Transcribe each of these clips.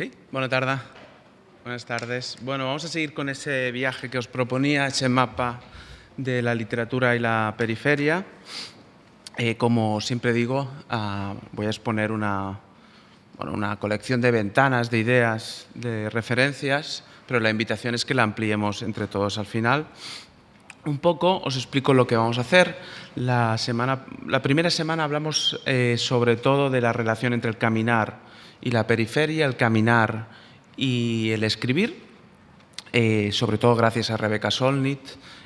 Sí, buenas tardes. Buenas tardes. Bueno, vamos a seguir con ese viaje que os proponía, ese mapa de la literatura y la periferia. Como siempre digo, voy a exponer una colección de ventanas, de ideas, de referencias, pero la invitación es que la ampliemos entre todos al final. Un poco os explico lo que vamos a hacer. La primera semana hablamos sobre todo de la relación entre el caminar y la periferia, el caminar y el escribir, sobre todo gracias a Rebecca Solnit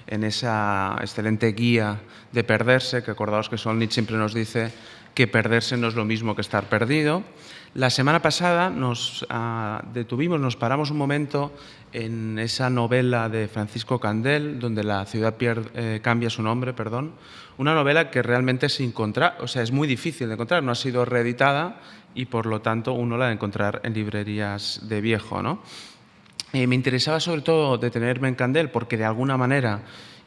en esa excelente guía de perderse, que acordaos que Solnit siempre nos dice que perderse no es lo mismo que estar perdido. La semana pasada nos paramos un momento en esa novela de Francisco Candel, donde la ciudad cambia su nombre, una novela que realmente es muy difícil de encontrar, no ha sido reeditada y por lo tanto uno la ha de encontrar en librerías de viejo, ¿no? Me interesaba sobre todo detenerme en Candel porque de alguna manera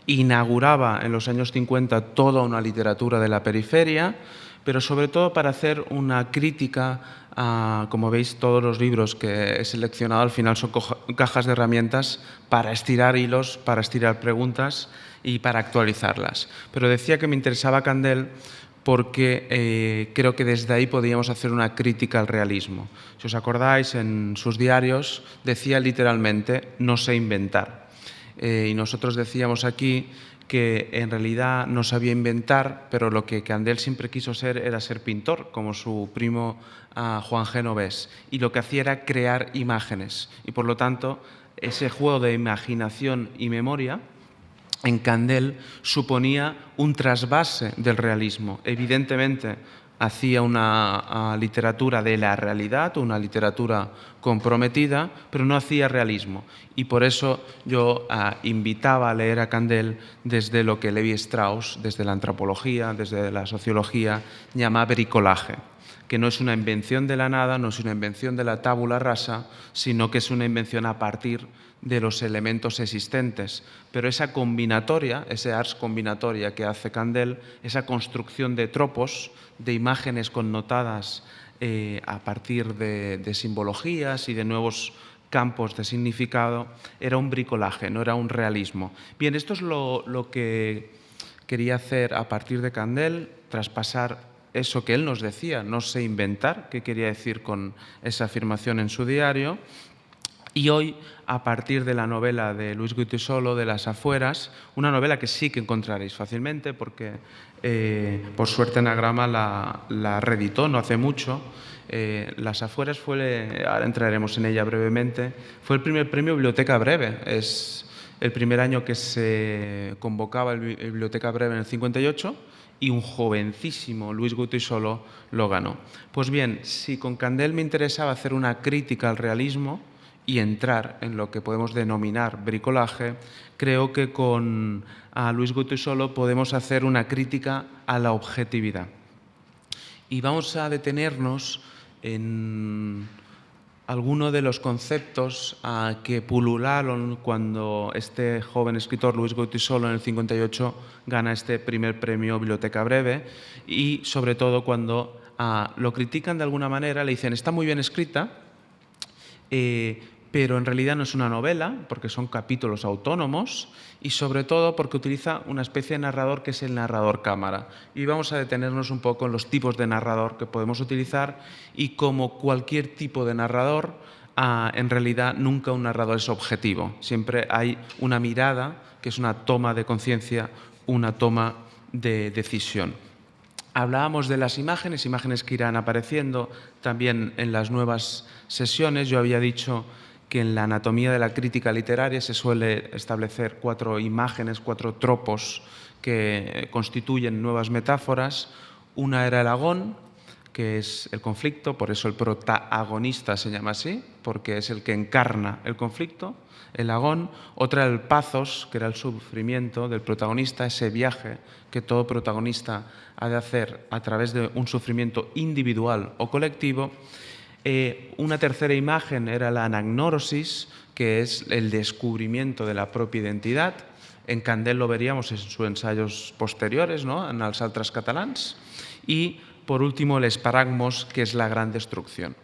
inauguraba en los años 50 toda una literatura de la periferia, pero sobre todo para hacer una crítica a, como veis, todos los libros que he seleccionado al final son cajas de herramientas para estirar hilos, para estirar preguntas y para actualizarlas. Pero decía que me interesaba Candel porque creo que desde ahí podíamos hacer una crítica al realismo. Si os acordáis, en sus diarios decía literalmente «no sé inventar». Y nosotros decíamos aquí que en realidad no sabía inventar, pero lo que Candel siempre quiso ser era ser pintor, como su primo Juan Genovés, y lo que hacía era crear imágenes. Y por lo tanto, ese juego de imaginación y memoria en Candel suponía un trasvase del realismo. Evidentemente, hacía una literatura de la realidad, una literatura comprometida, pero no hacía realismo. Y por eso yo invitaba a leer a Candel desde lo que Levi Strauss, desde la antropología, desde la sociología, llama bricolaje, que no es una invención de la nada, no es una invención de la tabula rasa, sino que es una invención a partir de los elementos existentes. Pero esa combinatoria, ese ars combinatoria que hace Candel, esa construcción de tropos, de imágenes connotadas a partir de simbologías y de nuevos campos de significado, era un bricolaje, no era un realismo. Bien, esto es lo que quería hacer a partir de Candel, traspasar eso que él nos decía, no sé inventar, qué quería decir con esa afirmación en su diario. Y hoy, a partir de la novela de Luis Goytisolo, de Las afueras, una novela que sí que encontraréis fácilmente porque, por suerte, Anagrama la reeditó no hace mucho. Las afueras ahora entraremos en ella brevemente, fue el primer premio Biblioteca Breve. Es el primer año que se convocaba el Biblioteca Breve en el 58 y un jovencísimo Luis Goytisolo lo ganó. Pues bien, si con Candel me interesaba hacer una crítica al realismo y entrar en lo que podemos denominar bricolaje, creo que con Luis Goytisolo podemos hacer una crítica a la objetividad. Y vamos a detenernos en algunos de los conceptos que pulularon cuando este joven escritor Luis Goytisolo en el 58 gana este primer premio Biblioteca Breve y sobre todo cuando lo critican de alguna manera, le dicen está muy bien escrita, pero en realidad no es una novela, porque son capítulos autónomos y sobre todo porque utiliza una especie de narrador que es el narrador cámara. Y vamos a detenernos un poco en los tipos de narrador que podemos utilizar y como cualquier tipo de narrador, en realidad nunca un narrador es objetivo. Siempre hay una mirada que es una toma de conciencia, una toma de decisión. Hablábamos de las imágenes que irán apareciendo también en las nuevas sesiones. Yo había dicho que en la anatomía de la crítica literaria se suele establecer 4 imágenes, 4 tropos que constituyen nuevas metáforas. Una era el agón, que es el conflicto, por eso el protagonista se llama así, porque es el que encarna el conflicto, el agón. Otra el pathos, que era el sufrimiento del protagonista, ese viaje que todo protagonista ha de hacer a través de un sufrimiento individual o colectivo. Una tercera imagen era la anagnórosis, que es el descubrimiento de la propia identidad. En Candel lo veríamos en sus ensayos posteriores, ¿no?, en Els altres catalans. Y, por último, el esparagmos, que es la gran destrucción.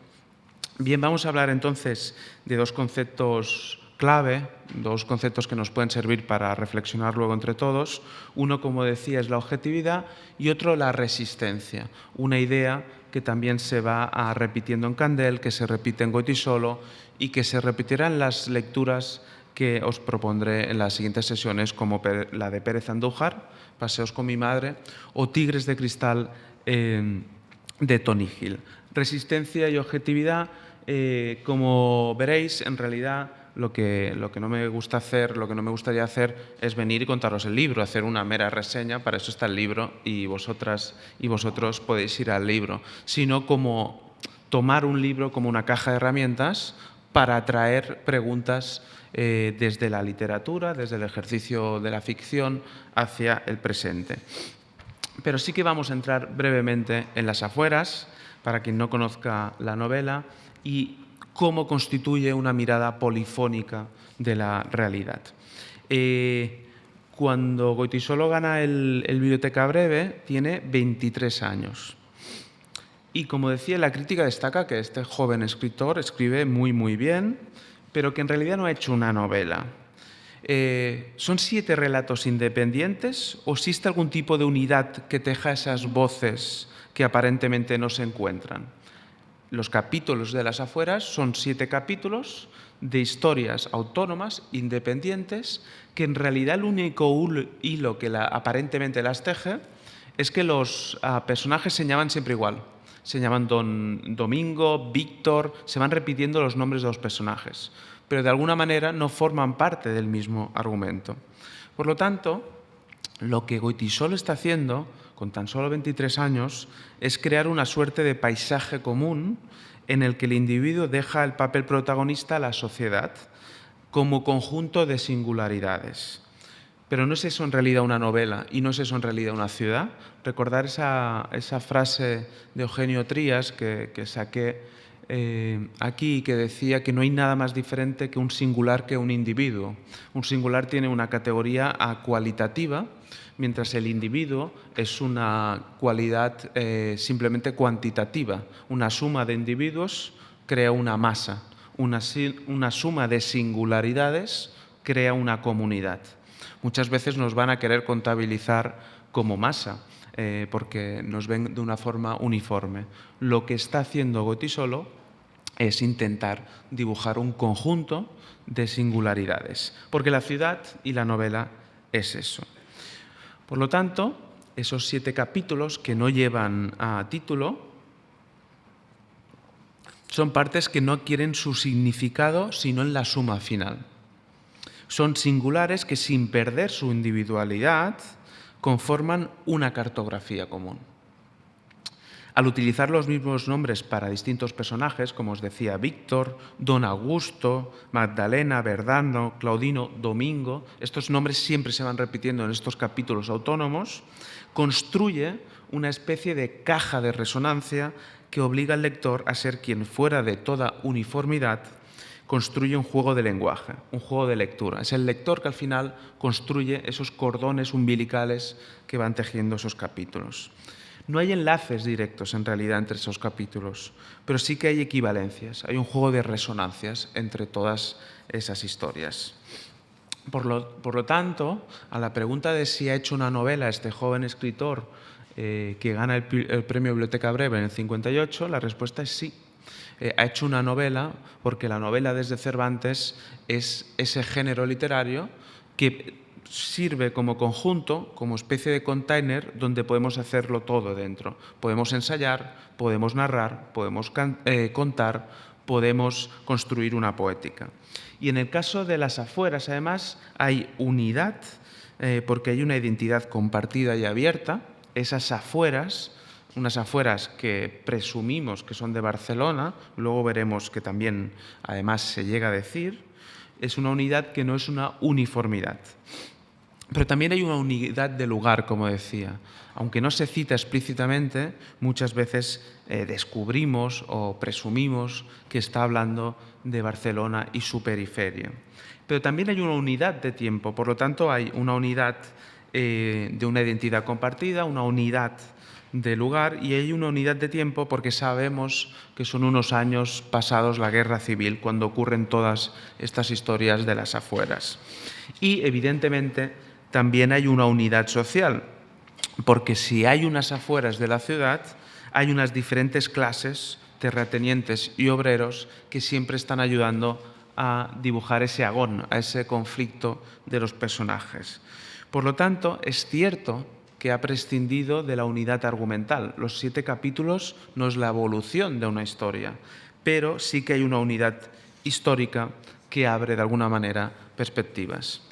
Bien, vamos a hablar entonces de dos conceptos clave, dos conceptos que nos pueden servir para reflexionar luego entre todos. Uno, como decía, es la objetividad y otro, la resistencia. Una idea que también se va repitiendo en Candel, que se repite en Goitisolo y que se repetirá en las lecturas que os propondré en las siguientes sesiones, como la de Pérez Andújar, Paseos con mi madre, o Tigres de cristal de Tony Hill. Resistencia y objetividad, como veréis, en realidad lo que no me gusta hacer, lo que no me gustaría hacer es venir y contaros el libro, hacer una mera reseña, para eso está el libro y vosotras y vosotros podéis ir al libro, sino como tomar un libro como una caja de herramientas para atraer preguntas desde la literatura, desde el ejercicio de la ficción hacia el presente. Pero sí que vamos a entrar brevemente en las afueras, para quien no conozca la novela, y cómo constituye una mirada polifónica de la realidad. Cuando Goitisolo gana el Biblioteca Breve, tiene 23 años. Y como decía, la crítica destaca que este joven escritor escribe muy bien, pero que en realidad no ha hecho una novela. ¿Son 7 relatos independientes o existe algún tipo de unidad que teja esas voces que aparentemente no se encuentran? Los capítulos de las afueras son 7 capítulos de historias autónomas, independientes, que en realidad el único hilo que aparentemente las teje es que los personajes se llaman siempre igual. Se llaman Domingo, Víctor, se van repitiendo los nombres de los personajes, pero de alguna manera no forman parte del mismo argumento. Por lo tanto, lo que Goitisolo está haciendo, con tan solo 23 años, es crear una suerte de paisaje común en el que el individuo deja el papel protagonista a la sociedad como conjunto de singularidades. Pero no es eso en realidad una novela y no es eso en realidad una ciudad. Recordar esa frase de Eugenio Trías que saqué aquí, que decía que no hay nada más diferente que un singular que un individuo. Un singular tiene una categoría cualitativa, mientras el individuo es una cualidad simplemente cuantitativa. Una suma de individuos crea una masa, una suma de singularidades crea una comunidad. Muchas veces nos van a querer contabilizar como masa, porque nos ven de una forma uniforme. Lo que está haciendo Goitisolo es intentar dibujar un conjunto de singularidades, porque la ciudad y la novela es eso. Por lo tanto, esos 7 capítulos que no llevan a título son partes que no adquieren su significado sino en la suma final. Son singulares que, sin perder su individualidad, conforman una cartografía común. Al utilizar los mismos nombres para distintos personajes, como os decía, Víctor, Don Augusto, Magdalena, Verdano, Claudino, Domingo, estos nombres siempre se van repitiendo en estos capítulos autónomos, construye una especie de caja de resonancia que obliga al lector a ser quien, fuera de toda uniformidad, construye un juego de lenguaje, un juego de lectura. Es el lector que al final construye esos cordones umbilicales que van tejiendo esos capítulos. No hay enlaces directos en realidad entre esos capítulos, pero sí que hay equivalencias, hay un juego de resonancias entre todas esas historias. Por lo tanto, a la pregunta de si ha hecho una novela este joven escritor que gana el premio Biblioteca Breve en el 58, la respuesta es sí. Ha hecho una novela porque la novela desde Cervantes es ese género literario que sirve como conjunto, como especie de container donde podemos hacerlo todo dentro. Podemos ensayar, podemos narrar, podemos contar, podemos construir una poética. Y en el caso de las afueras, además, hay unidad, porque hay una identidad compartida y abierta. Esas afueras, unas afueras que presumimos que son de Barcelona, luego veremos que también, además, se llega a decir, es una unidad que no es una uniformidad. Pero también hay una unidad de lugar, como decía. Aunque no se cita explícitamente, muchas veces descubrimos o presumimos que está hablando de Barcelona y su periferia. Pero también hay una unidad de tiempo, por lo tanto hay una unidad de una identidad compartida, una unidad de lugar, y hay una unidad de tiempo porque sabemos que son unos años pasados la guerra civil, cuando ocurren todas estas historias de las afueras. Y evidentemente también hay una unidad social, porque si hay unas afueras de la ciudad, hay unas diferentes clases, terratenientes y obreros, que siempre están ayudando a dibujar ese agón, a ese conflicto de los personajes. Por lo tanto, es cierto que ha prescindido de la unidad argumental. Los 7 capítulos no es la evolución de una historia, pero sí que hay una unidad histórica que abre de alguna manera perspectivas.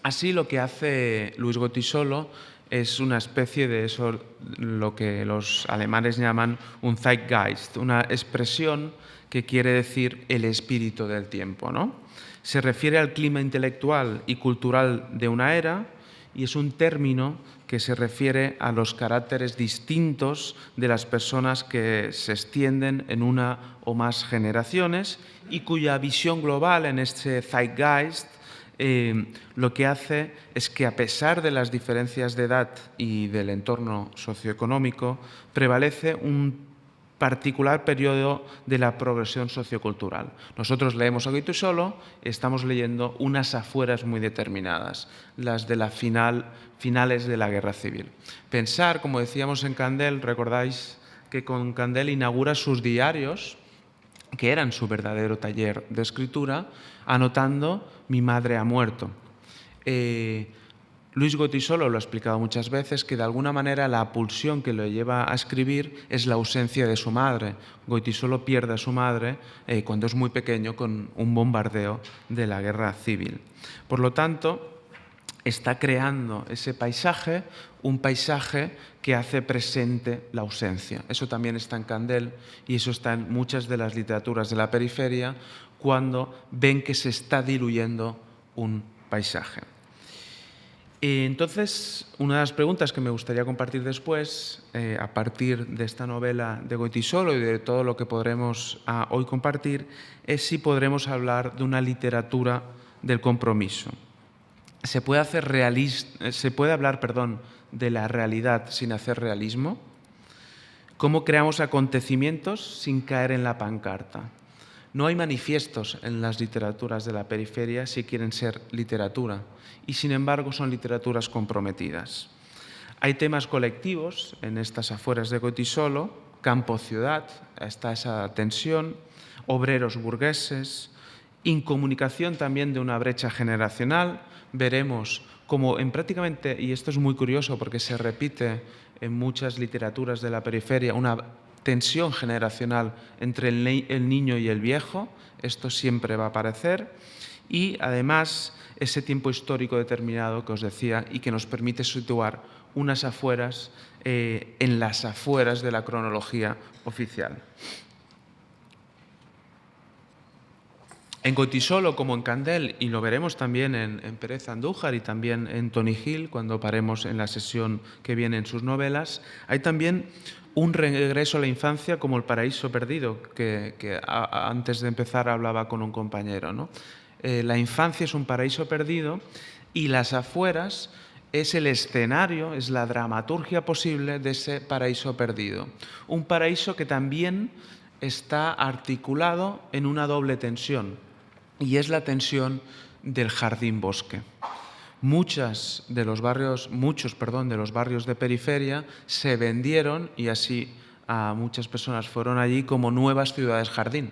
Así, lo que hace Luis Goytisolo es una especie de eso, lo que los alemanes llaman un Zeitgeist, una expresión que quiere decir el espíritu del tiempo, ¿no? Se refiere al clima intelectual y cultural de una era, y es un término que se refiere a los caracteres distintos de las personas que se extienden en una o más generaciones y cuya visión global en este Zeitgeist lo que hace es que, a pesar de las diferencias de edad y del entorno socioeconómico, prevalece un particular periodo de la progresión sociocultural. Nosotros leemos a Goytisolo, estamos leyendo unas afueras muy determinadas, las de las finales de la Guerra Civil. Pensar, como decíamos en Candel, recordáis que con Candel inaugura sus diarios, que eran su verdadero taller de escritura, anotando «Mi madre ha muerto». Luis Goytisolo lo ha explicado muchas veces, que de alguna manera la pulsión que lo lleva a escribir es la ausencia de su madre. Goytisolo pierde a su madre cuando es muy pequeño con un bombardeo de la guerra civil. Por lo tanto, está creando ese paisaje, un paisaje que hace presente la ausencia. Eso también está en Candel y eso está en muchas de las literaturas de la periferia, cuando ven que se está diluyendo un paisaje. Entonces, una de las preguntas que me gustaría compartir después, a partir de esta novela de Goytisolo y de todo lo que podremos hoy compartir, es si podremos hablar de una literatura del compromiso. ¿Se puede hablar de la realidad sin hacer realismo? ¿Cómo creamos acontecimientos sin caer en la pancarta? No hay manifiestos en las literaturas de la periferia si quieren ser literatura, y sin embargo son literaturas comprometidas. Hay temas colectivos en estas afueras de Goytisolo, campo-ciudad, está esa tensión, obreros burgueses, incomunicación también de una brecha generacional. Veremos como prácticamente, y esto es muy curioso porque se repite en muchas literaturas de la periferia, una tensión generacional entre el niño y el viejo. Esto siempre va a aparecer. Y además ese tiempo histórico determinado que os decía y que nos permite situar unas afueras en las afueras de la cronología oficial. En Goytisolo, como en Candel, y lo veremos también en Pérez Andújar y también en Tony Hill, cuando paremos en la sesión que viene en sus novelas, hay también un regreso a la infancia como El paraíso perdido, que antes de empezar hablaba con un compañero, ¿no? La infancia es un paraíso perdido y las afueras es el escenario, es la dramaturgia posible de ese paraíso perdido. Un paraíso que también está articulado en una doble tensión, y es la tensión del jardín-bosque. Muchos de los barrios de periferia se vendieron, y así muchas personas fueron allí, como nuevas ciudades jardín,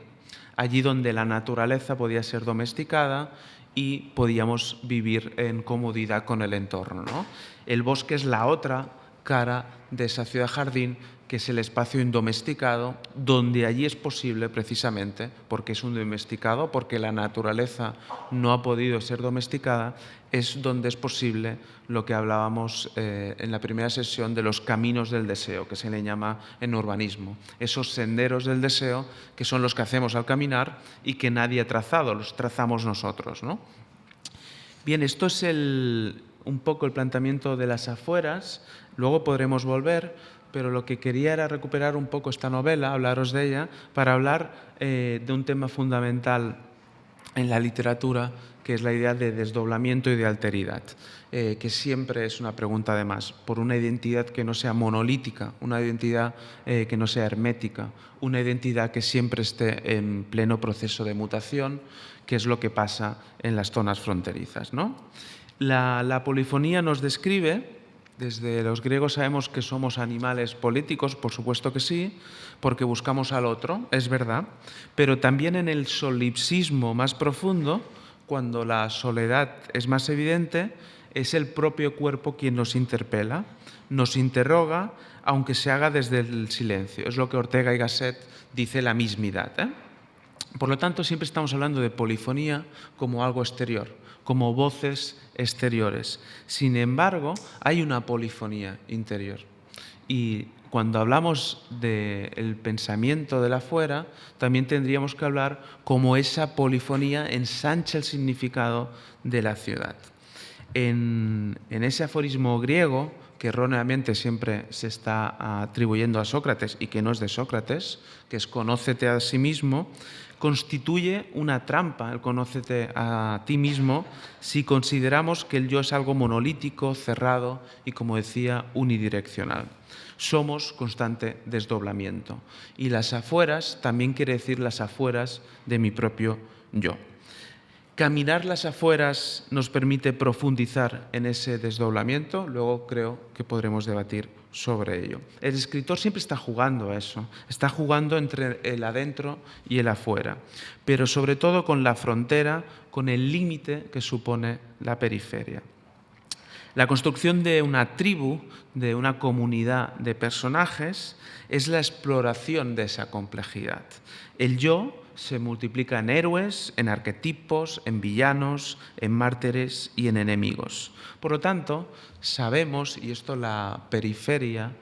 allí donde la naturaleza podía ser domesticada y podíamos vivir en comodidad con el entorno, ¿no? El bosque es la otra cara de esa ciudad jardín, que es el espacio indomesticado, donde allí es posible, precisamente porque es un domesticado, porque la naturaleza no ha podido ser domesticada, es donde es posible lo que hablábamos en la primera sesión de los caminos del deseo, que se le llama en urbanismo. Esos senderos del deseo que son los que hacemos al caminar y que nadie ha trazado, los trazamos nosotros, ¿no? Bien, esto es un poco el planteamiento de las afueras. Luego podremos volver, pero lo que quería era recuperar un poco esta novela, hablaros de ella, para hablar de un tema fundamental en la literatura, que es la idea de desdoblamiento y de alteridad, que siempre es una pregunta además, por una identidad que no sea monolítica, una identidad que no sea hermética, una identidad que siempre esté en pleno proceso de mutación, que es lo que pasa en las zonas fronterizas, ¿no? La polifonía nos describe. Desde los griegos sabemos que somos animales políticos, por supuesto que sí, porque buscamos al otro, es verdad, pero también en el solipsismo más profundo, cuando la soledad es más evidente, es el propio cuerpo quien nos interpela, nos interroga, aunque se haga desde el silencio. Es lo que Ortega y Gasset dice la mismidad, ¿eh? Por lo tanto, siempre estamos hablando de polifonía como algo exterior, como voces exteriores. Sin embargo, hay una polifonía interior. Y cuando hablamos del pensamiento de la afuera, también tendríamos que hablar cómo esa polifonía ensancha el significado de la ciudad. En ese aforismo griego, que erróneamente siempre se está atribuyendo a Sócrates y que no es de Sócrates, que es conócete a sí mismo, constituye una trampa el conócete a ti mismo si consideramos que el yo es algo monolítico, cerrado y, como decía, unidireccional. Somos constante desdoblamiento. Y las afueras también quiere decir las afueras de mi propio yo. Caminar las afueras nos permite profundizar en ese desdoblamiento, luego creo que podremos debatir sobre ello. El escritor siempre está jugando a eso, está jugando entre el adentro y el afuera, pero sobre todo con la frontera, con el límite que supone la periferia. La construcción de una tribu, de una comunidad de personajes, es la exploración de esa complejidad. El yo se multiplica en héroes, en arquetipos, en villanos, en mártires y en enemigos. Por lo tanto, sabemos, y esto la periferia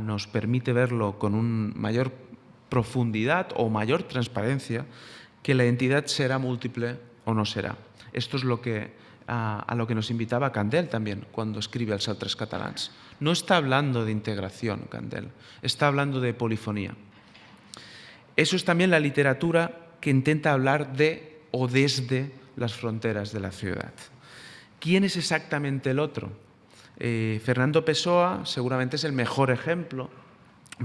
nos permite verlo con una mayor profundidad o mayor transparencia, que la identidad será múltiple o no será. Esto es lo que a lo que nos invitaba Candel también cuando escribe Els altres catalans. No está hablando de integración, Candel, está hablando de polifonía. Eso es también la literatura que intenta hablar de o desde las fronteras de la ciudad. ¿Quién es exactamente el otro? Fernando Pessoa seguramente es el mejor ejemplo,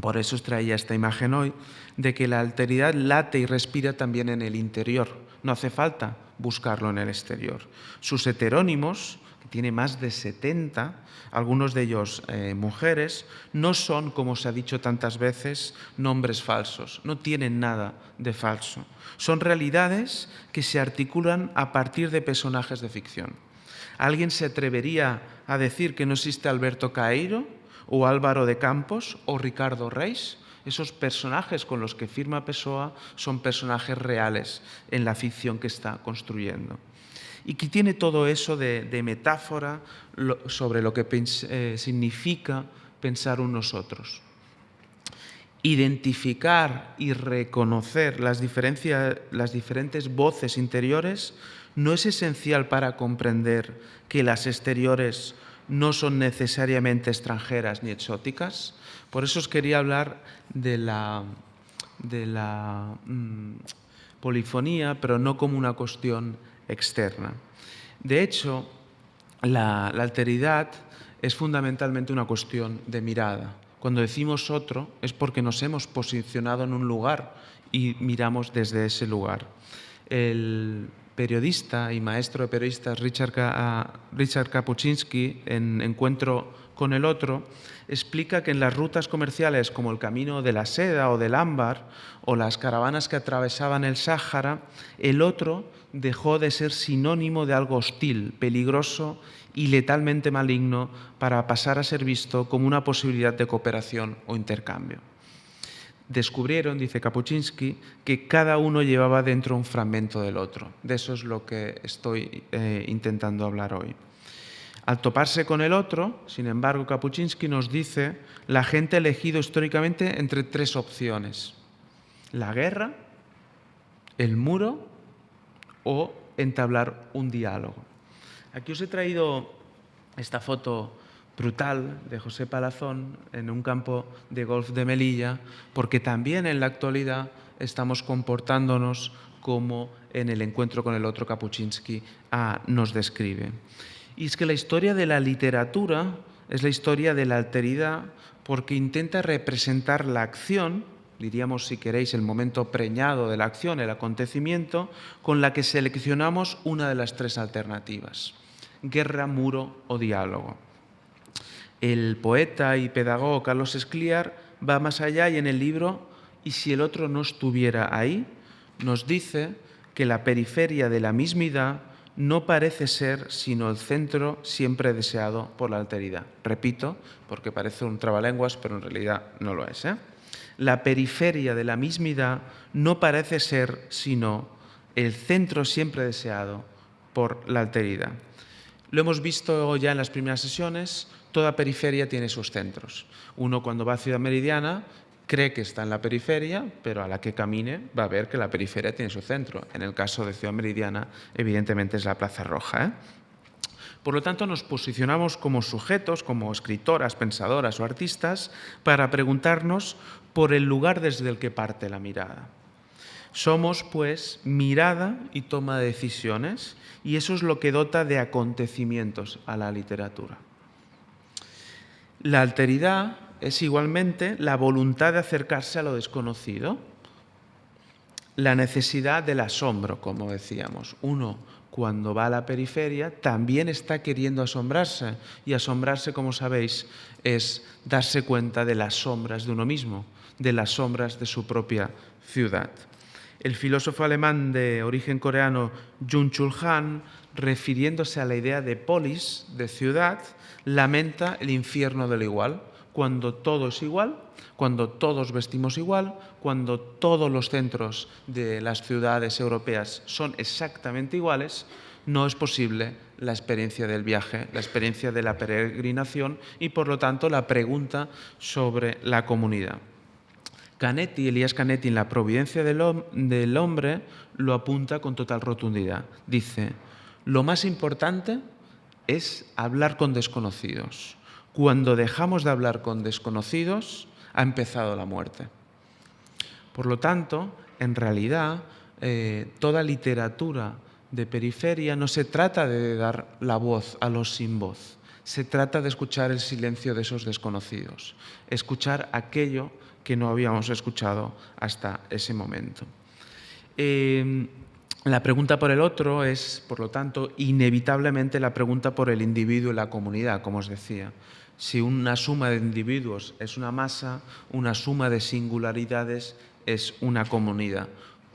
por eso os traía esta imagen hoy, de que la alteridad late y respira también en el interior. No hace falta buscarlo en el exterior. Sus heterónimos, que tiene más de 70, algunos de ellos mujeres, no son, como se ha dicho tantas veces, nombres falsos, no tienen nada de falso. Son realidades que se articulan a partir de personajes de ficción. ¿Alguien se atrevería a decir que no existe Alberto Caeiro o Álvaro de Campos o Ricardo Reis? Esos personajes con los que firma Pessoa son personajes reales en la ficción que está construyendo. Y que tiene todo eso de metáfora sobre lo que significa pensar unos otros. Identificar y reconocer las diferentes voces interiores no es esencial para comprender que las exteriores no son necesariamente extranjeras ni exóticas. Por eso os quería hablar de la polifonía, pero no como una cuestión externa. De hecho, la alteridad es fundamentalmente una cuestión de mirada. Cuando decimos otro es porque nos hemos posicionado en un lugar y miramos desde ese lugar. El periodista y maestro de periodistas Richard Kapuscinski, en Encuentro con el otro, explica que en las rutas comerciales como el Camino de la Seda o del Ámbar o las caravanas que atravesaban el Sáhara, el otro dejó de ser sinónimo de algo hostil, peligroso y letalmente maligno para pasar a ser visto como una posibilidad de cooperación o intercambio. Descubrieron, dice Kapuscinski, que cada uno llevaba dentro un fragmento del otro. De eso es lo que estoy intentando hablar hoy. Al toparse con el otro, sin embargo, Kapuscinski nos dice, la gente ha elegido históricamente entre tres opciones: la guerra, el muro o entablar un diálogo. Aquí os he traído esta foto brutal de José Palazón en un campo de golf de Melilla, porque también en la actualidad estamos comportándonos como en el encuentro con el otro Kapuscinski nos describe. Y es que la historia de la literatura es la historia de la alteridad porque intenta representar la acción, diríamos si queréis el momento preñado de la acción, el acontecimiento, con la que seleccionamos una de las tres alternativas: guerra, muro o diálogo. El poeta y pedagogo Carlos Escliar va más allá y en el libro "Y si el otro no estuviera ahí", nos dice que la periferia de la mismidad no parece ser sino el centro siempre deseado por la alteridad. Repito, porque parece un trabalenguas, pero en realidad no lo es. La periferia de la mismidad no parece ser sino el centro siempre deseado por la alteridad. Lo hemos visto ya en las primeras sesiones, toda periferia tiene sus centros. Uno cuando va a Ciudad Meridiana cree que está en la periferia, pero a la que camine va a ver que la periferia tiene su centro. En el caso de Ciudad Meridiana, evidentemente es la Plaza Roja. Por lo tanto, nos posicionamos como sujetos, como escritoras, pensadoras o artistas, para preguntarnos por el lugar desde el que parte la mirada. Somos, pues, mirada y toma de decisiones, y eso es lo que dota de acontecimientos a la literatura. La alteridad es igualmente la voluntad de acercarse a lo desconocido, la necesidad del asombro, como decíamos. Uno, cuando va a la periferia, también está queriendo asombrarse, y asombrarse, como sabéis, es darse cuenta de las sombras de uno mismo, de las sombras de su propia ciudad. El filósofo alemán de origen coreano Byung-Chul Han, refiriéndose a la idea de polis, de ciudad, lamenta el infierno del igual, cuando todo es igual, cuando todos vestimos igual, cuando todos los centros de las ciudades europeas son exactamente iguales, no es posible la experiencia del viaje, la experiencia de la peregrinación y, por lo tanto, la pregunta sobre la comunidad. Elías Canetti, en La providencia del hombre, lo apunta con total rotundidad. Dice: lo más importante es hablar con desconocidos. Cuando dejamos de hablar con desconocidos, ha empezado la muerte. Por lo tanto, en realidad, toda literatura de periferia no se trata de dar la voz a los sin voz, se trata de escuchar el silencio de esos desconocidos, escuchar aquello que no habíamos escuchado hasta ese momento. La pregunta por el otro es, por lo tanto, inevitablemente la pregunta por el individuo y la comunidad, como os decía. Si una suma de individuos es una masa, una suma de singularidades es una comunidad.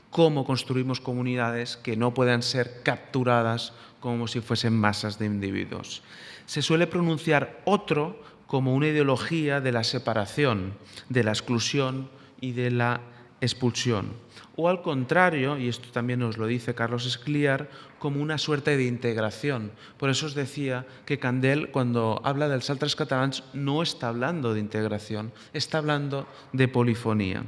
¿Cómo construimos comunidades que no puedan ser capturadas como si fuesen masas de individuos? Se suele pronunciar otro como una ideología de la separación, de la exclusión y de la expulsión. O al contrario, y esto también nos lo dice Carlos Escliar, como una suerte de integración. Por eso os decía que Candel, cuando habla dels altres catalans, no está hablando de integración, está hablando de polifonía.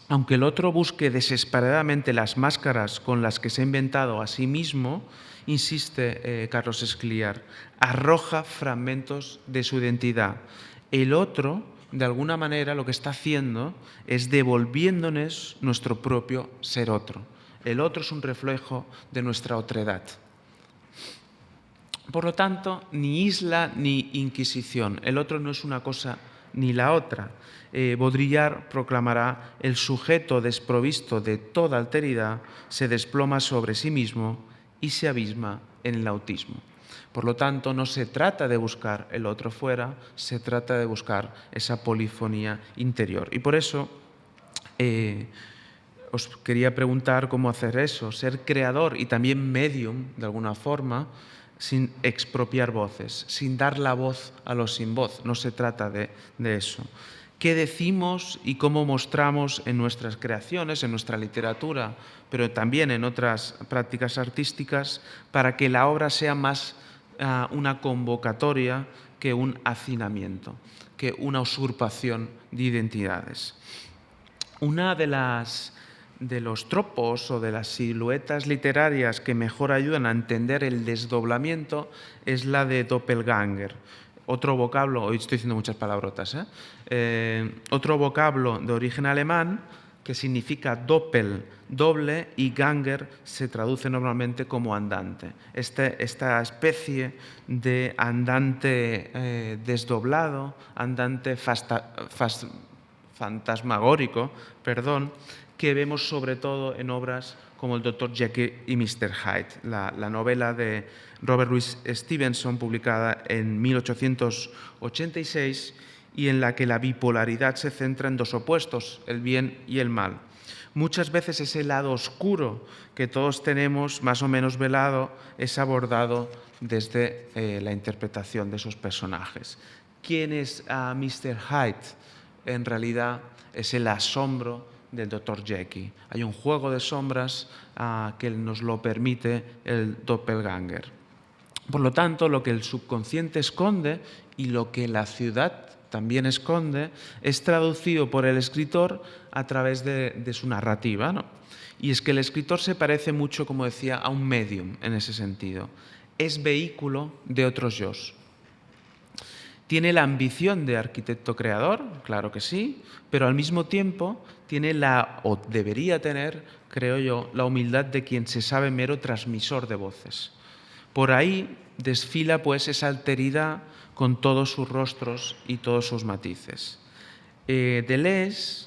Aunque el otro busque desesperadamente las máscaras con las que se ha inventado a sí mismo, insiste Carlos Escliar, arroja fragmentos de su identidad. El otro, de alguna manera, lo que está haciendo es devolviéndonos nuestro propio ser otro. El otro es un reflejo de nuestra otredad. Por lo tanto, ni isla ni inquisición. El otro no es una cosa ni la otra. Baudrillard proclamará: el sujeto desprovisto de toda alteridad se desploma sobre sí mismo y se abisma en el autismo. Por lo tanto, no se trata de buscar el otro fuera, se trata de buscar esa polifonía interior. Y por eso os quería preguntar cómo hacer eso, ser creador y también medium, de alguna forma, sin expropiar voces, sin dar la voz a los sin voz. No se trata de eso. ¿Qué decimos y cómo mostramos en nuestras creaciones, en nuestra literatura, pero también en otras prácticas artísticas, para que la obra sea más una convocatoria que un hacinamiento, que una usurpación de identidades? Una de los tropos o de las siluetas literarias que mejor ayudan a entender el desdoblamiento es la de Doppelganger. otro vocablo, hoy estoy diciendo muchas palabrotas, otro vocablo de origen alemán que significa Doppel, doble, y Ganger se traduce normalmente como andante. Esta especie de andante desdoblado, andante fantasmagórico, que vemos sobre todo en obras como el Dr. Jekyll y Mr. Hyde, la novela de Robert Louis Stevenson, publicada en 1886, y en la que la bipolaridad se centra en dos opuestos, el bien y el mal. Muchas veces ese lado oscuro que todos tenemos más o menos velado es abordado desde la interpretación de esos personajes. ¿Quién es Mr. Hyde? En realidad es el asombro del Dr. Jekyll. Hay un juego de sombras que nos lo permite el doppelganger. Por lo tanto, lo que el subconsciente esconde y lo que la ciudad también esconde es traducido por el escritor a través de su narrativa, ¿no? Y es que el escritor se parece mucho, como decía, a un medium en ese sentido. Es vehículo de otros yos. ¿Tiene la ambición de arquitecto creador? Claro que sí, pero al mismo tiempo tiene o debería tener, creo yo, la humildad de quien se sabe mero transmisor de voces. Por ahí desfila pues esa alteridad con todos sus rostros y todos sus matices. Deleuze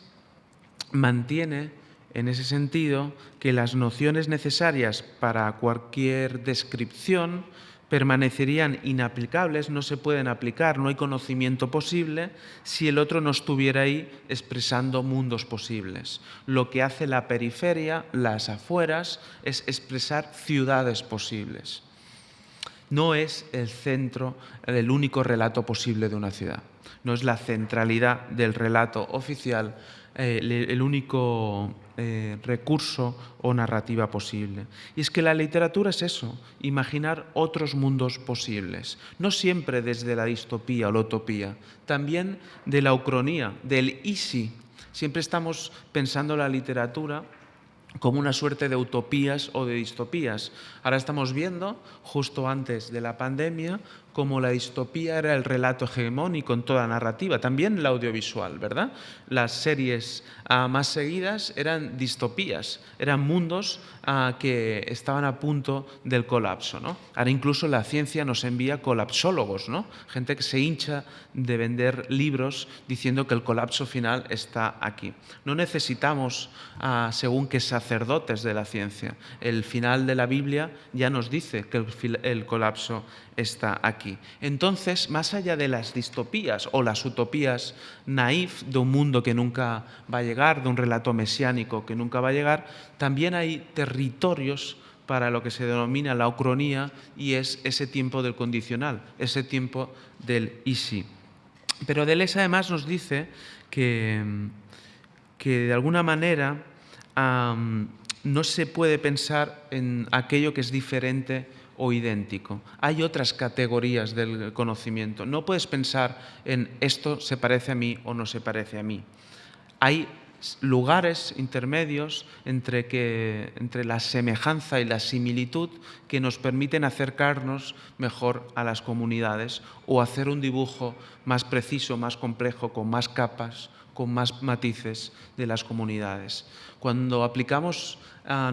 mantiene en ese sentido que las nociones necesarias para cualquier descripción permanecerían inaplicables, no se pueden aplicar, no hay conocimiento posible si el otro no estuviera ahí expresando mundos posibles. Lo que hace la periferia, las afueras, es expresar ciudades posibles. No es el centro, el único relato posible de una ciudad. No es la centralidad del relato oficial el único recurso o narrativa posible. Y es que la literatura es eso, imaginar otros mundos posibles. No siempre desde la distopía o la utopía, también de la ucronía, del easy. Siempre estamos pensando la literatura como una suerte de utopías o de distopías. Ahora estamos viendo, justo antes de la pandemia, cómo la distopía era el relato hegemónico en toda narrativa, también la audiovisual, ¿verdad? Las series más seguidas eran distopías, eran mundos que estaban a punto del colapso, ¿no? Ahora incluso la ciencia nos envía colapsólogos, ¿no? Gente que se hincha de vender libros diciendo que el colapso final está aquí. No necesitamos, según qué sacerdotes de la ciencia. El final de la Biblia ya nos dice que el colapso está aquí. Entonces, más allá de las distopías o las utopías naif de un mundo que nunca va a llegar, de un relato mesiánico que nunca va a llegar, también hay territorios para lo que se denomina la ucronía, y es ese tiempo del condicional, ese tiempo del easy. Pero Deleuze además nos dice que de alguna manera no se puede pensar en aquello que es diferente o idéntico. Hay otras categorías del conocimiento. No puedes pensar en esto se parece a mí o no se parece a mí. Hay lugares intermedios entre la semejanza y la similitud que nos permiten acercarnos mejor a las comunidades o hacer un dibujo más preciso, más complejo, con más capas, con más matices de las comunidades. Cuando aplicamos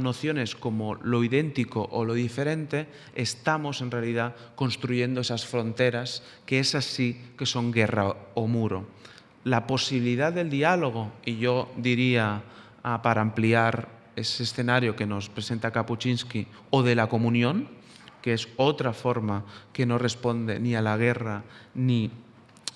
nociones como lo idéntico o lo diferente, estamos en realidad construyendo esas fronteras que esas sí que son guerra o muro. La posibilidad del diálogo, y yo diría, para ampliar ese escenario que nos presenta Kapuscinski, o de la comunión, que es otra forma que no responde ni a la guerra ni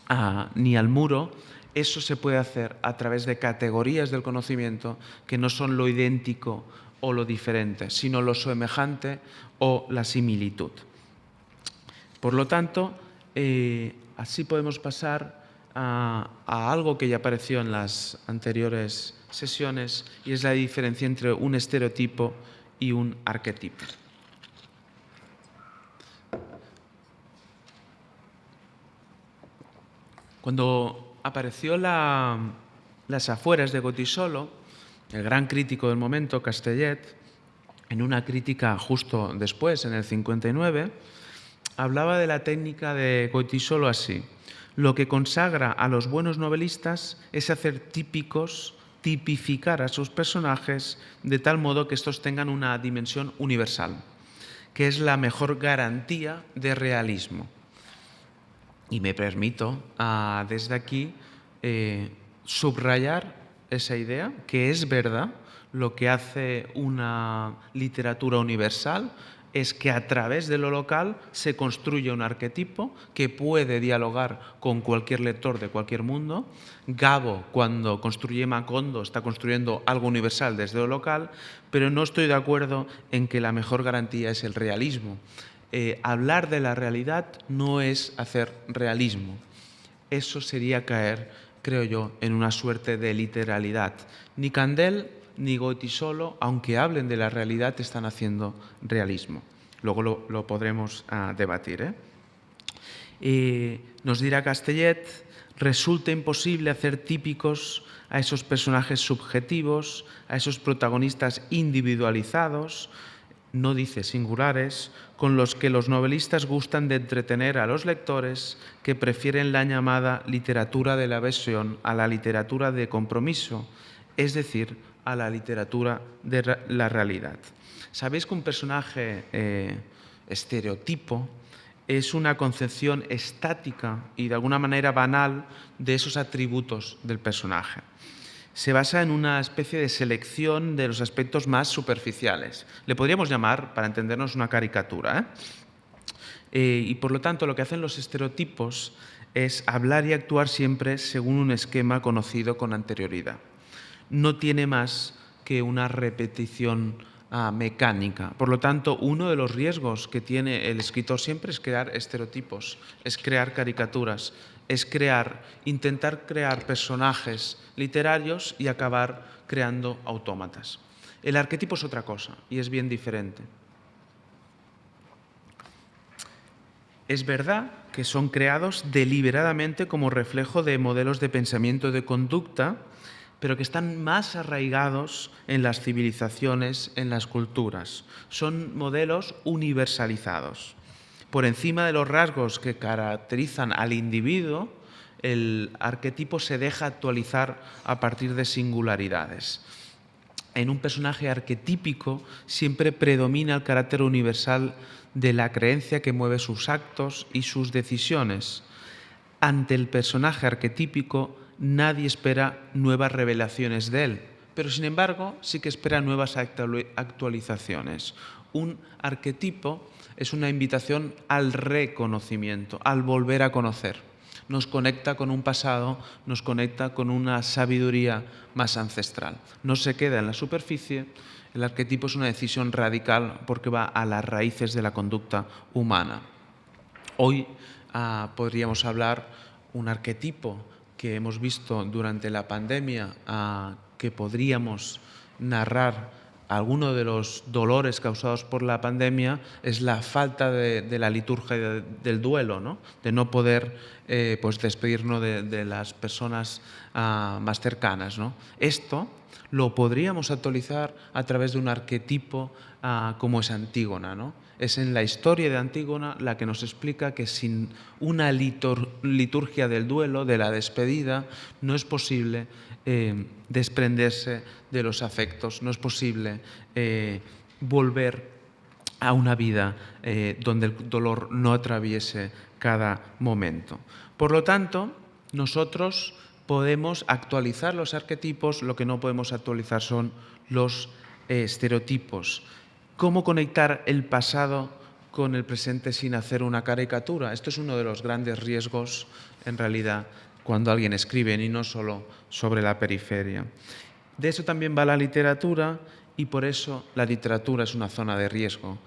al muro, eso se puede hacer a través de categorías del conocimiento que no son lo idéntico o lo diferente, sino lo semejante o la similitud. Por lo tanto, así podemos pasar a algo que ya apareció en las anteriores sesiones, y es la diferencia entre un estereotipo y un arquetipo. Cuando apareció Las afueras de Gotisolo, el gran crítico del momento, Castellet, en una crítica justo después, en el 59, hablaba de la técnica de Goytisolo así: lo que consagra a los buenos novelistas es hacer tipificar a sus personajes de tal modo que estos tengan una dimensión universal, que es la mejor garantía de realismo. Y me permito desde aquí subrayar esa idea, que es verdad. Lo que hace una literatura universal es que a través de lo local se construye un arquetipo que puede dialogar con cualquier lector de cualquier mundo. Gabo, cuando construye Macondo, está construyendo algo universal desde lo local, pero no estoy de acuerdo en que la mejor garantía es el realismo. Hablar de la realidad no es hacer realismo. Eso sería caer, creo yo, en una suerte de literalidad. Ni Candel ni Goytisolo, aunque hablen de la realidad, están haciendo realismo. Luego lo podremos debatir. Nos dirá Castellet: resulta imposible hacer típicos a esos personajes subjetivos, a esos protagonistas individualizados, no dice singulares, con los que los novelistas gustan de entretener a los lectores, que prefieren la llamada literatura de la versión a la literatura de compromiso, es decir, a la literatura de la realidad. Sabéis que un personaje estereotipo es una concepción estática y de alguna manera banal de esos atributos del personaje. Se basa en una especie de selección de los aspectos más superficiales. Le podríamos llamar, para entendernos, una caricatura. Y por lo tanto, lo que hacen los estereotipos es hablar y actuar siempre según un esquema conocido con anterioridad. No tiene más que una repetición mecánica. Por lo tanto, uno de los riesgos que tiene el escritor siempre es crear estereotipos, es crear caricaturas, es intentar crear personajes literarios y acabar creando autómatas. El arquetipo es otra cosa y es bien diferente. Es verdad que son creados deliberadamente como reflejo de modelos de pensamiento y de conducta, pero que están más arraigados en las civilizaciones, en las culturas. Son modelos universalizados. Por encima de los rasgos que caracterizan al individuo, el arquetipo se deja actualizar a partir de singularidades. En un personaje arquetípico siempre predomina el carácter universal de la creencia que mueve sus actos y sus decisiones. Ante el personaje arquetípico nadie espera nuevas revelaciones de él, pero sin embargo sí que espera nuevas actualizaciones. Un arquetipo es una invitación al reconocimiento, al volver a conocer. Nos conecta con un pasado, nos conecta con una sabiduría más ancestral. No se queda en la superficie. El arquetipo es una decisión radical porque va a las raíces de la conducta humana. Hoy podríamos hablar un arquetipo que hemos visto durante la pandemia, que podríamos narrar alguno de los dolores causados por la pandemia, es la falta de la liturgia del duelo, ¿no? De no poder pues despedirnos de las personas más cercanas, ¿no? Esto lo podríamos actualizar a través de un arquetipo como es Antígona, ¿no? Es en la historia de Antígona la que nos explica que sin una liturgia del duelo, de la despedida, no es posible desprenderse de los afectos, no es posible volver a una vida donde el dolor no atraviese cada momento. Por lo tanto, nosotros podemos actualizar los arquetipos, lo que no podemos actualizar son los estereotipos. ¿Cómo conectar el pasado con el presente sin hacer una caricatura? Esto es uno de los grandes riesgos, en realidad, cuando alguien escribe, y no solo sobre la periferia. De eso también va la literatura, y por eso la literatura es una zona de riesgo.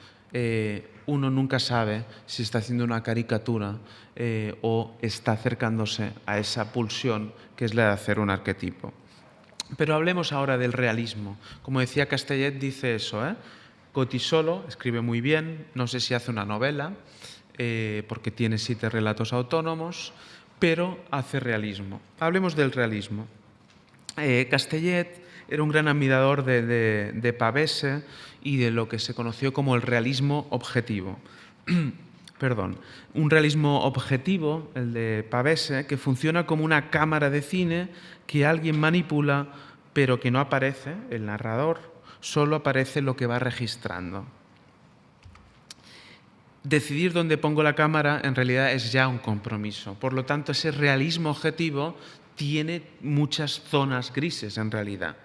Uno nunca sabe si está haciendo una caricatura o está acercándose a esa pulsión que es la de hacer un arquetipo. Pero hablemos ahora del realismo. Como decía Castellet, dice eso, Goytisolo escribe muy bien, no sé si hace una novela, porque tiene 7 relatos autónomos, pero hace realismo. Hablemos del realismo. Castellet era un gran admirador de Pavese y de lo que se conoció como el realismo objetivo. perdón, un realismo objetivo, el de Pavese, que funciona como una cámara de cine que alguien manipula, pero que no aparece el narrador, solo aparece lo que va registrando. Decidir dónde pongo la cámara en realidad es ya un compromiso. Por lo tanto, ese realismo objetivo tiene muchas zonas grises en realidad.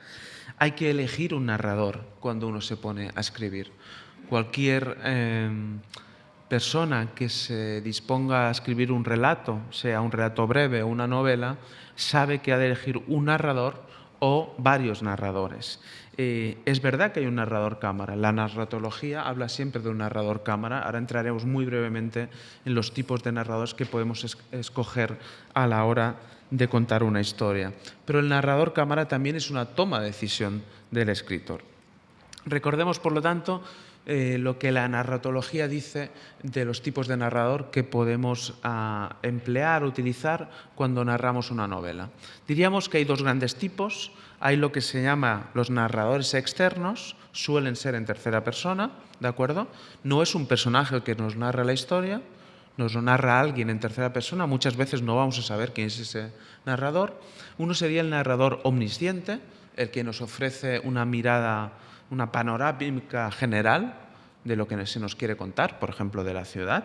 Hay que elegir un narrador cuando uno se pone a escribir. Cualquier persona que se disponga a escribir un relato, sea un relato breve o una novela, sabe que ha de elegir un narrador o varios narradores. Es verdad que hay un narrador cámara. La narratología habla siempre de un narrador cámara. Ahora entraremos muy brevemente en los tipos de narradores que podemos escoger a la hora de contar una historia. Pero el narrador cámara también es una toma de decisión del escritor. Recordemos, por lo tanto, lo que la narratología dice de los tipos de narrador que podemos emplear, utilizar cuando narramos una novela. Diríamos que hay dos grandes tipos. Hay lo que se llama los narradores externos, suelen ser en tercera persona, ¿de acuerdo? No es un personaje el que nos narra la historia, nos lo narra alguien en tercera persona, muchas veces no vamos a saber quién es ese narrador. Uno sería el narrador omnisciente, el que nos ofrece una mirada, una panorámica general de lo que se nos quiere contar, por ejemplo, de la ciudad,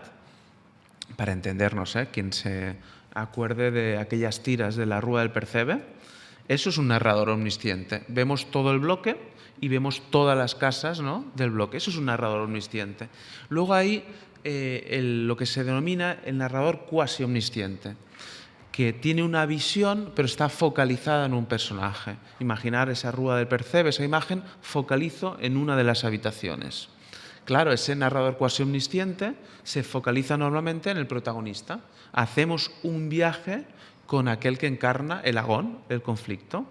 para entendernos, quien se acuerde de aquellas tiras de la Rúa del Percebe. Eso es un narrador omnisciente. Vemos todo el bloque y vemos todas las casas, ¿no?, del bloque. Eso es un narrador omnisciente. Luego hay lo que se denomina el narrador cuasi omnisciente, que tiene una visión pero está focalizada en un personaje. Imaginar esa Rúa del Percebe, esa imagen, focalizo en una de las habitaciones. Claro, ese narrador cuasi omnisciente se focaliza normalmente en el protagonista. Hacemos un viaje con aquel que encarna el agón, el conflicto.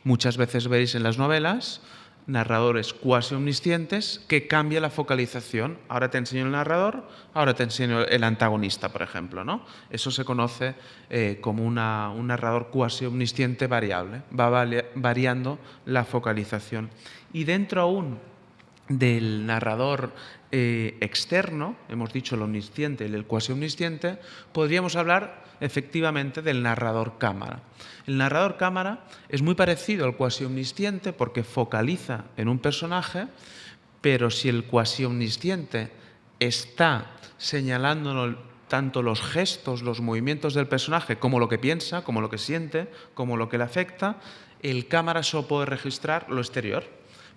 Muchas veces veis en las novelas narradores cuasi omniscientes que cambia la focalización. Ahora te enseño el narrador, ahora te enseño el antagonista, por ejemplo, ¿no? Eso se conoce como un narrador cuasi omnisciente variable. Va variando la focalización. Y dentro aún del narrador externo, hemos dicho el omnisciente y el cuasi omnisciente, podríamos hablar efectivamente del narrador cámara. El narrador cámara es muy parecido al cuasi omnisciente porque focaliza en un personaje, pero si el cuasi omnisciente está señalándonos tanto los gestos, los movimientos del personaje, como lo que piensa, como lo que siente, como lo que le afecta, el cámara solo puede registrar lo exterior.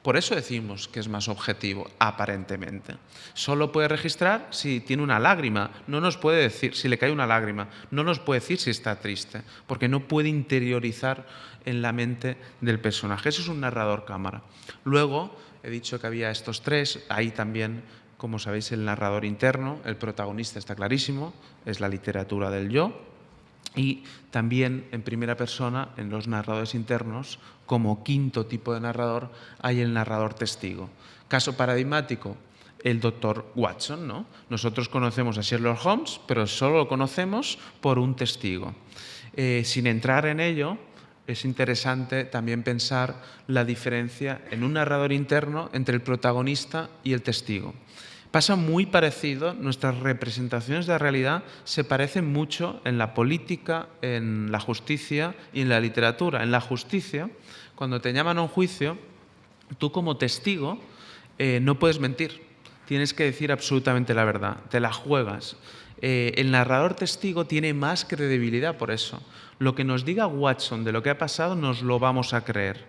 Por eso decimos que es más objetivo, aparentemente. Solo puede registrar si tiene una lágrima, no nos puede decir si le cae una lágrima, no nos puede decir si está triste, porque no puede interiorizar en la mente del personaje. Eso es un narrador cámara. Luego, he dicho que había estos tres, ahí también, como sabéis, el narrador interno, el protagonista está clarísimo, es la literatura del yo. Y también en primera persona, en los narradores internos, como quinto tipo de narrador, hay el narrador testigo. Caso paradigmático, el doctor Watson, ¿no? Nosotros conocemos a Sherlock Holmes, pero solo lo conocemos por un testigo. Sin entrar en ello, es interesante también pensar la diferencia en un narrador interno entre el protagonista y el testigo. Pasa muy parecido, nuestras representaciones de la realidad se parecen mucho en la política, en la justicia y en la literatura. En la justicia, cuando te llaman a un juicio, tú como testigo no puedes mentir, tienes que decir absolutamente la verdad, te la juegas. El narrador testigo tiene más credibilidad por eso. Lo que nos diga Watson de lo que ha pasado nos lo vamos a creer.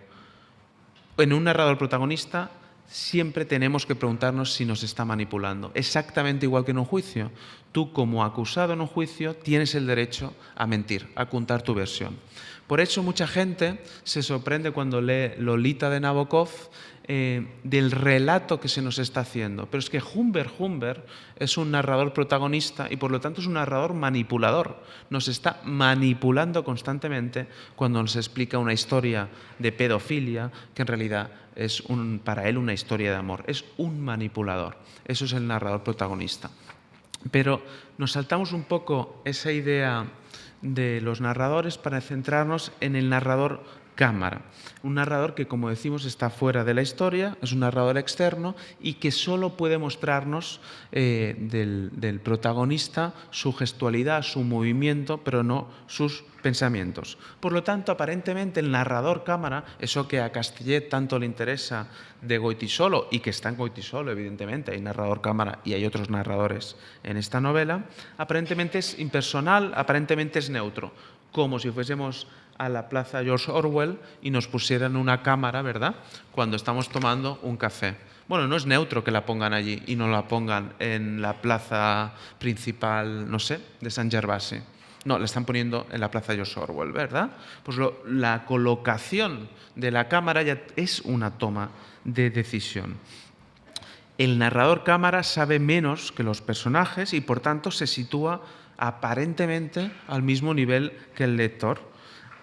En un narrador protagonista siempre tenemos que preguntarnos si nos está manipulando. Exactamente igual que en un juicio. Tú, como acusado en un juicio, tienes el derecho a mentir, a contar tu versión. Por eso mucha gente se sorprende cuando lee Lolita de Nabokov del relato que se nos está haciendo. Pero es que Humbert es un narrador protagonista y por lo tanto es un narrador manipulador. Nos está manipulando constantemente cuando nos explica una historia de pedofilia que en realidad es para él una historia de amor. Es un manipulador. Eso es el narrador protagonista. Pero nos saltamos un poco esa idea de los narradores para centrarnos en el narrador cámara. Un narrador que, como decimos, está fuera de la historia, es un narrador externo y que solo puede mostrarnos del protagonista su gestualidad, su movimiento, pero no sus pensamientos. Por lo tanto, aparentemente el narrador cámara, eso que a Castellet tanto le interesa de Goytisolo y que está en Goytisolo, evidentemente, hay narrador cámara y hay otros narradores en esta novela, aparentemente es impersonal, aparentemente es neutro, como si fuésemos a la plaza George Orwell y nos pusieran una cámara, ¿verdad?, cuando estamos tomando un café. Bueno, no es neutro que la pongan allí y no la pongan en la plaza principal, no sé, de San Gervasi. No, la están poniendo en la plaza George Orwell, ¿verdad? Pues la colocación de la cámara ya es una toma de decisión. El narrador cámara sabe menos que los personajes y, por tanto, se sitúa aparentemente al mismo nivel que el lector.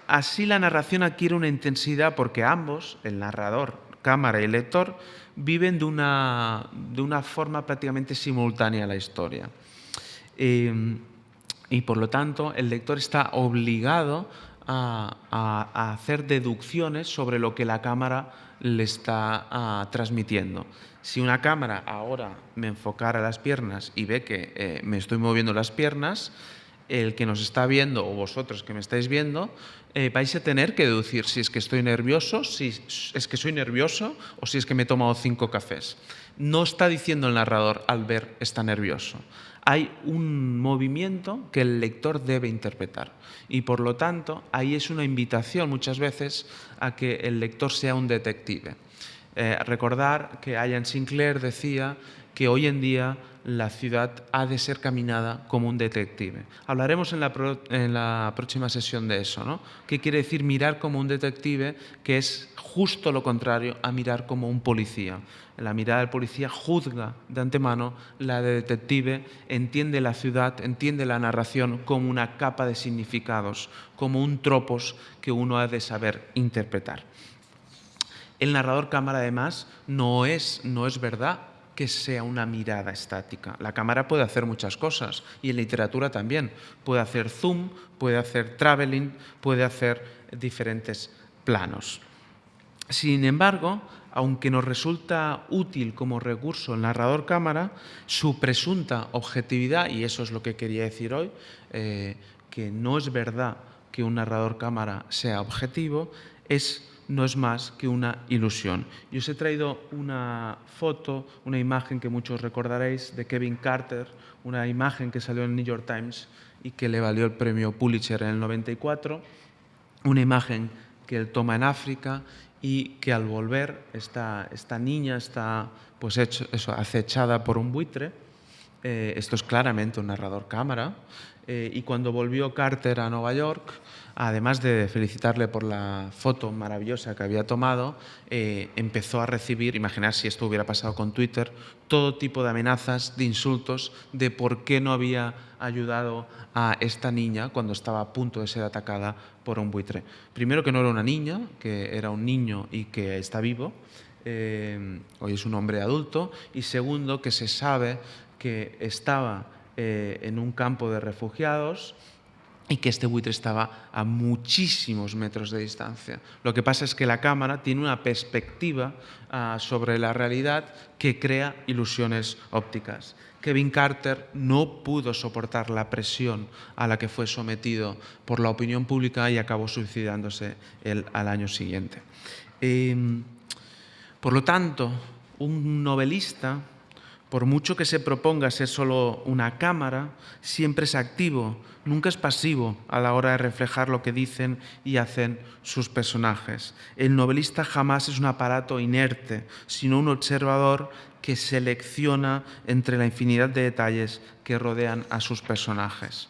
Así la narración adquiere una intensidad porque ambos, el narrador cámara y el lector, viven de una forma prácticamente simultánea la historia. Y por lo tanto el lector está obligado a hacer deducciones sobre lo que la cámara le está transmitiendo. Si una cámara ahora me enfocara las piernas y ve que me estoy moviendo las piernas, el que nos está viendo o vosotros que me estáis viendo vais a tener que deducir si es que estoy nervioso, si es que soy nervioso o si es que me he tomado 5 cafés. No está diciendo el narrador al ver está nervioso. Hay un movimiento que el lector debe interpretar y, por lo tanto, ahí es una invitación muchas veces a que el lector sea un detective. Recordar que Ian Sinclair decía que hoy en día la ciudad ha de ser caminada como un detective. Hablaremos en la próxima sesión de eso, ¿no? ¿Qué quiere decir mirar como un detective? Que es justo lo contrario a mirar como un policía. La mirada del policía juzga de antemano, la de detective entiende la ciudad, entiende la narración como una capa de significados, como un tropos que uno ha de saber interpretar. El narrador cámara, además, no es verdad que sea una mirada estática. La cámara puede hacer muchas cosas y en literatura también. Puede hacer zoom, puede hacer traveling, puede hacer diferentes planos. Sin embargo, aunque nos resulta útil como recurso el narrador cámara, su presunta objetividad, y eso es lo que quería decir hoy, que no es verdad que un narrador cámara sea objetivo, no es más que una ilusión. Y os he traído una foto, una imagen que muchos recordaréis de Kevin Carter, una imagen que salió en el New York Times y que le valió el premio Pulitzer en el 94, una imagen que él toma en África y que al volver esta niña está pues acechada por un buitre. Esto es claramente un narrador cámara. Y cuando volvió Carter a Nueva York, además de felicitarle por la foto maravillosa que había tomado, empezó a recibir, imaginar si esto hubiera pasado con Twitter, todo tipo de amenazas, de insultos, de por qué no había ayudado a esta niña cuando estaba a punto de ser atacada por un buitre. Primero, que no era una niña, que era un niño y que está vivo, hoy es un hombre adulto, y segundo, que se sabe que estaba en un campo de refugiados y que este buitre estaba a muchísimos metros de distancia. Lo que pasa es que la cámara tiene una perspectiva sobre la realidad que crea ilusiones ópticas. Kevin Carter no pudo soportar la presión a la que fue sometido por la opinión pública y acabó suicidándose al año siguiente. Por lo tanto, un novelista, por mucho que se proponga ser solo una cámara, siempre es activo, nunca es pasivo a la hora de reflejar lo que dicen y hacen sus personajes. El novelista jamás es un aparato inerte, sino un observador que selecciona entre la infinidad de detalles que rodean a sus personajes.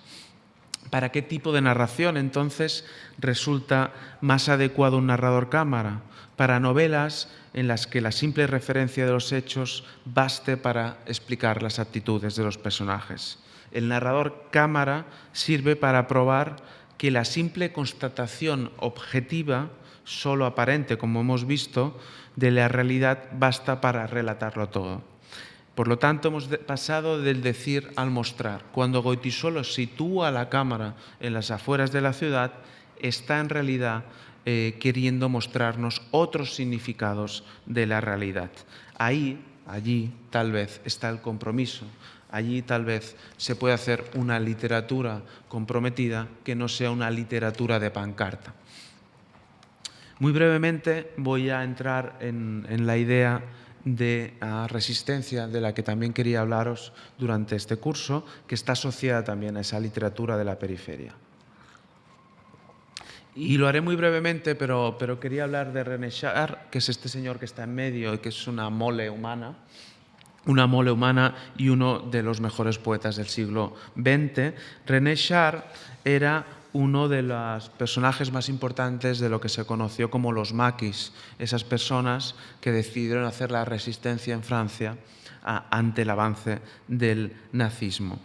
¿Para qué tipo de narración, entonces, resulta más adecuado un narrador cámara? Para novelas en las que la simple referencia de los hechos baste para explicar las actitudes de los personajes. El narrador cámara sirve para probar que la simple constatación objetiva, solo aparente, como hemos visto, de la realidad basta para relatarlo todo. Por lo tanto, hemos pasado del decir al mostrar. Cuando Goytisolo sitúa la cámara en las afueras de la ciudad, está en realidad queriendo mostrarnos otros significados de la realidad. Allí tal vez está el compromiso. Allí tal vez se puede hacer una literatura comprometida que no sea una literatura de pancarta. Muy brevemente voy a entrar en la idea de resistencia de la que también quería hablaros durante este curso, que está asociada también a esa literatura de la periferia. Y lo haré muy brevemente, pero quería hablar de René Char, que es este señor que está en medio y que es una mole humana y uno de los mejores poetas del siglo XX. René Char era uno de los personajes más importantes de lo que se conoció como los maquis, esas personas que decidieron hacer la resistencia en Francia ante el avance del nazismo.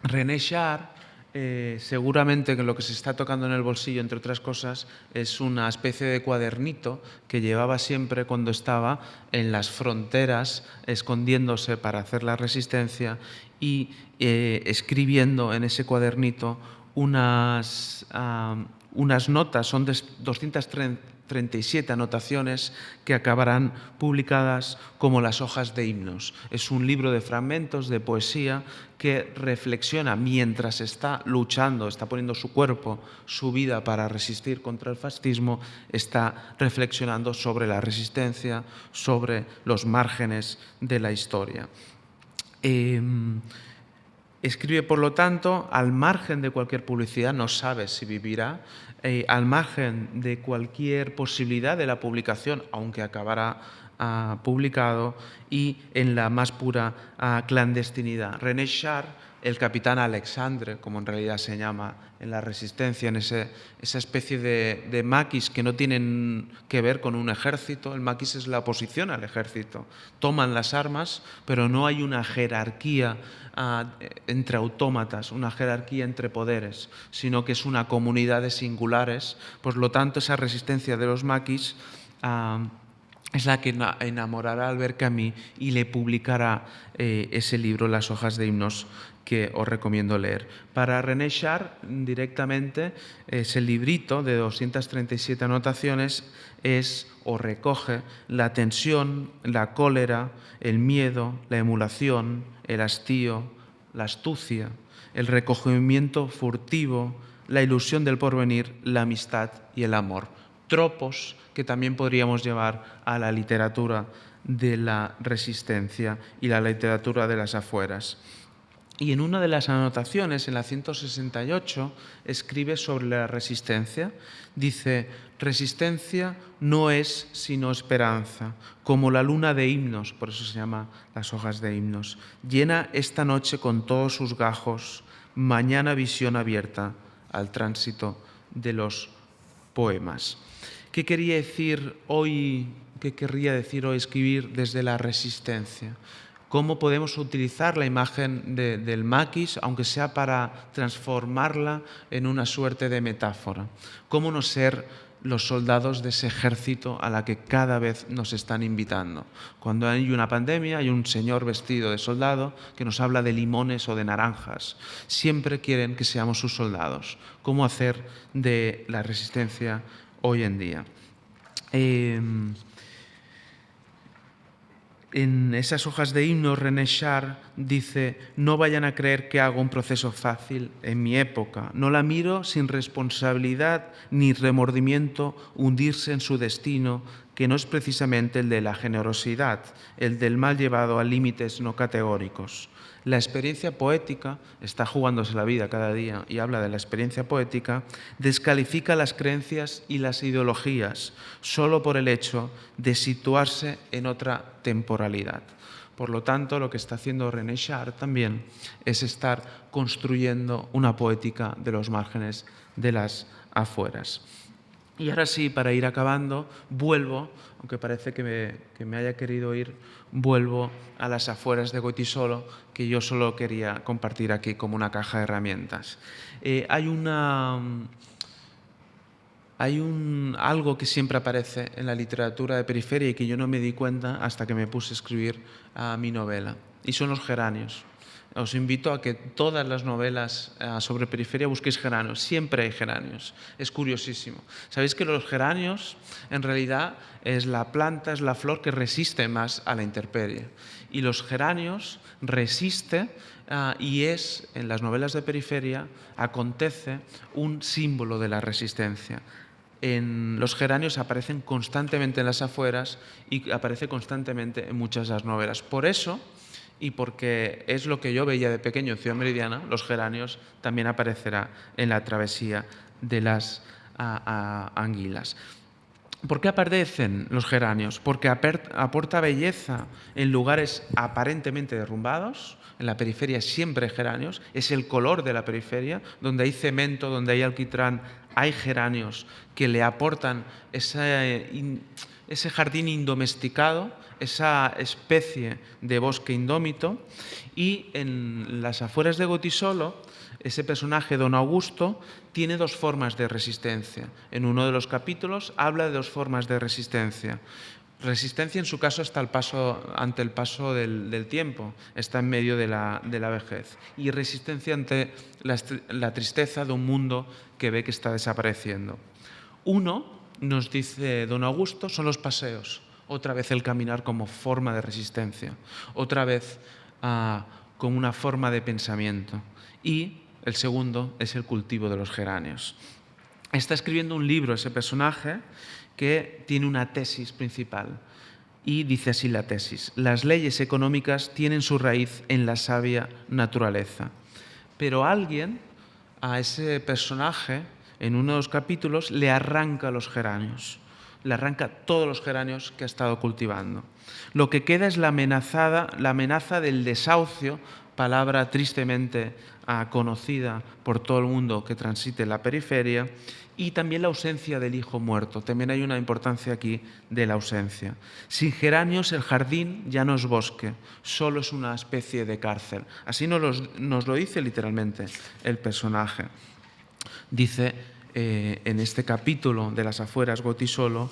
René Char, seguramente que lo que se está tocando en el bolsillo, entre otras cosas, es una especie de cuadernito que llevaba siempre cuando estaba en las fronteras, escondiéndose para hacer la resistencia y escribiendo en ese cuadernito unas notas, son de 237 anotaciones que acabarán publicadas como las hojas de himnos. Es un libro de fragmentos de poesía que reflexiona mientras está luchando, está poniendo su cuerpo, su vida para resistir contra el fascismo, está reflexionando sobre la resistencia, sobre los márgenes de la historia. Escribe, por lo tanto, al margen de cualquier publicidad, no sabe si vivirá, al margen de cualquier posibilidad de la publicación, aunque acabará publicado, y en la más pura clandestinidad. René Char, el capitán Alexandre, como en realidad se llama en la resistencia, en esa especie de maquis que no tienen que ver con un ejército. El maquis es la oposición al ejército. Toman las armas, pero no hay una jerarquía entre autómatas, una jerarquía entre poderes, sino que es una comunidad de singulares. Por lo tanto, esa resistencia de los maquis es la que enamorará a Albert Camus y le publicará ese libro, Las hojas de himnos, que os recomiendo leer. Para René Char, directamente, ese librito de 237 anotaciones recoge la tensión, la cólera, el miedo, la emulación, el hastío, la astucia, el recogimiento furtivo, la ilusión del porvenir, la amistad y el amor. Tropos que también podríamos llevar a la literatura de la resistencia y la literatura de las afueras. Y en una de las anotaciones, en la 168, escribe sobre la resistencia. Dice: resistencia no es sino esperanza, como la luna de himnos, por eso se llama Las hojas de himnos. Llena esta noche con todos sus gajos, mañana visión abierta al tránsito de los poemas. ¿Qué quería decir hoy? ¿Qué querría decir hoy escribir desde la resistencia? ¿Cómo podemos utilizar la imagen del maquis, aunque sea para transformarla en una suerte de metáfora? ¿Cómo no ser los soldados de ese ejército a la que cada vez nos están invitando? Cuando hay una pandemia, hay un señor vestido de soldado que nos habla de limones o de naranjas. Siempre quieren que seamos sus soldados. ¿Cómo hacer de la resistencia hoy en día? En esas hojas de himnos, René Char dice: no vayan a creer que hago un proceso fácil en mi época. No la miro sin responsabilidad ni remordimiento hundirse en su destino, que no es precisamente el de la generosidad, el del mal llevado a límites no categóricos. La experiencia poética, está jugándose la vida cada día y habla de la experiencia poética, descalifica las creencias y las ideologías solo por el hecho de situarse en otra temporalidad. Por lo tanto, lo que está haciendo René Char también es estar construyendo una poética de los márgenes de las afueras. Y ahora sí, para ir acabando, vuelvo, aunque parece que me haya querido ir, vuelvo a las afueras de Goytisolo, que yo solo quería compartir aquí como una caja de herramientas. Hay algo que siempre aparece en la literatura de periferia y que yo no me di cuenta hasta que me puse a escribir mi novela, y son los geranios. Os invito a que todas las novelas sobre periferia busquéis geranios. Siempre hay geranios. Es curiosísimo. Sabéis que los geranios, en realidad, es la planta, es la flor que resiste más a la intemperie. Y los geranios resiste y es, en las novelas de periferia, acontece un símbolo de la resistencia. Los geranios aparecen constantemente en las afueras y aparece constantemente en muchas de las novelas. Por eso, y porque es lo que yo veía de pequeño en Ciudad Meridiana, los geranios también aparecerá en la travesía de las anguilas. ¿Por qué aparecen los geranios? Porque aporta belleza en lugares aparentemente derrumbados. En la periferia siempre hay geranios. Es el color de la periferia. Donde hay cemento, donde hay alquitrán, hay geranios que le aportan ese jardín indomesticado, esa especie de bosque indómito. Y en las afueras de Goytisolo, ese personaje, don Augusto, tiene dos formas de resistencia. En uno de los capítulos habla de dos formas de resistencia. Resistencia, en su caso, ante el paso del tiempo, está en medio de la vejez. Y resistencia ante la tristeza de un mundo que ve que está desapareciendo. Uno, nos dice don Augusto, son los paseos. Otra vez el caminar como forma de resistencia. Otra vez como una forma de pensamiento. Y el segundo es el cultivo de los geranios. Está escribiendo un libro ese personaje que tiene una tesis principal. Y dice así la tesis: las leyes económicas tienen su raíz en la sabia naturaleza. Pero alguien, a ese personaje, en uno de los capítulos, le arranca los geranios. Le arranca todos los geranios que ha estado cultivando. Lo que queda es la amenaza del desahucio, palabra tristemente conocida por todo el mundo que transite la periferia, y también la ausencia del hijo muerto. También hay una importancia aquí de la ausencia. Sin geranios el jardín ya no es bosque, solo es una especie de cárcel. Así nos lo dice literalmente el personaje. Dice en este capítulo de las afueras Goytisolo,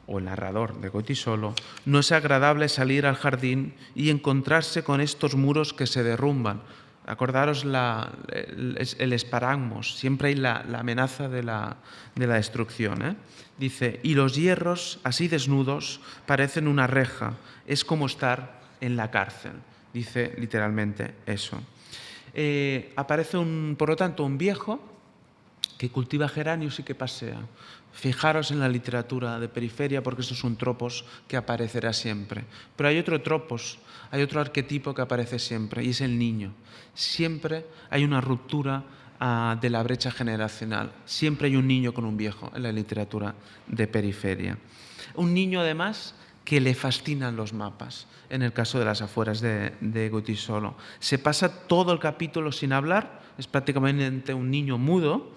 o el narrador de Goytisolo: no es agradable salir al jardín y encontrarse con estos muros que se derrumban. Acordaros el esparagmos, siempre hay la amenaza de la destrucción. Dice: y los hierros, así desnudos, parecen una reja, es como estar en la cárcel. Dice literalmente eso. Aparece, por lo tanto, un viejo que cultiva geranios y que pasea. Fijaros en la literatura de periferia, porque estos son tropos que aparecerá siempre. Pero hay otro tropos, hay otro arquetipo que aparece siempre, y es el niño. Siempre hay una ruptura de la brecha generacional. Siempre hay un niño con un viejo en la literatura de periferia. Un niño, además, que le fascinan los mapas, en el caso de las afueras de Goytisolo. Se pasa todo el capítulo sin hablar, es prácticamente un niño mudo,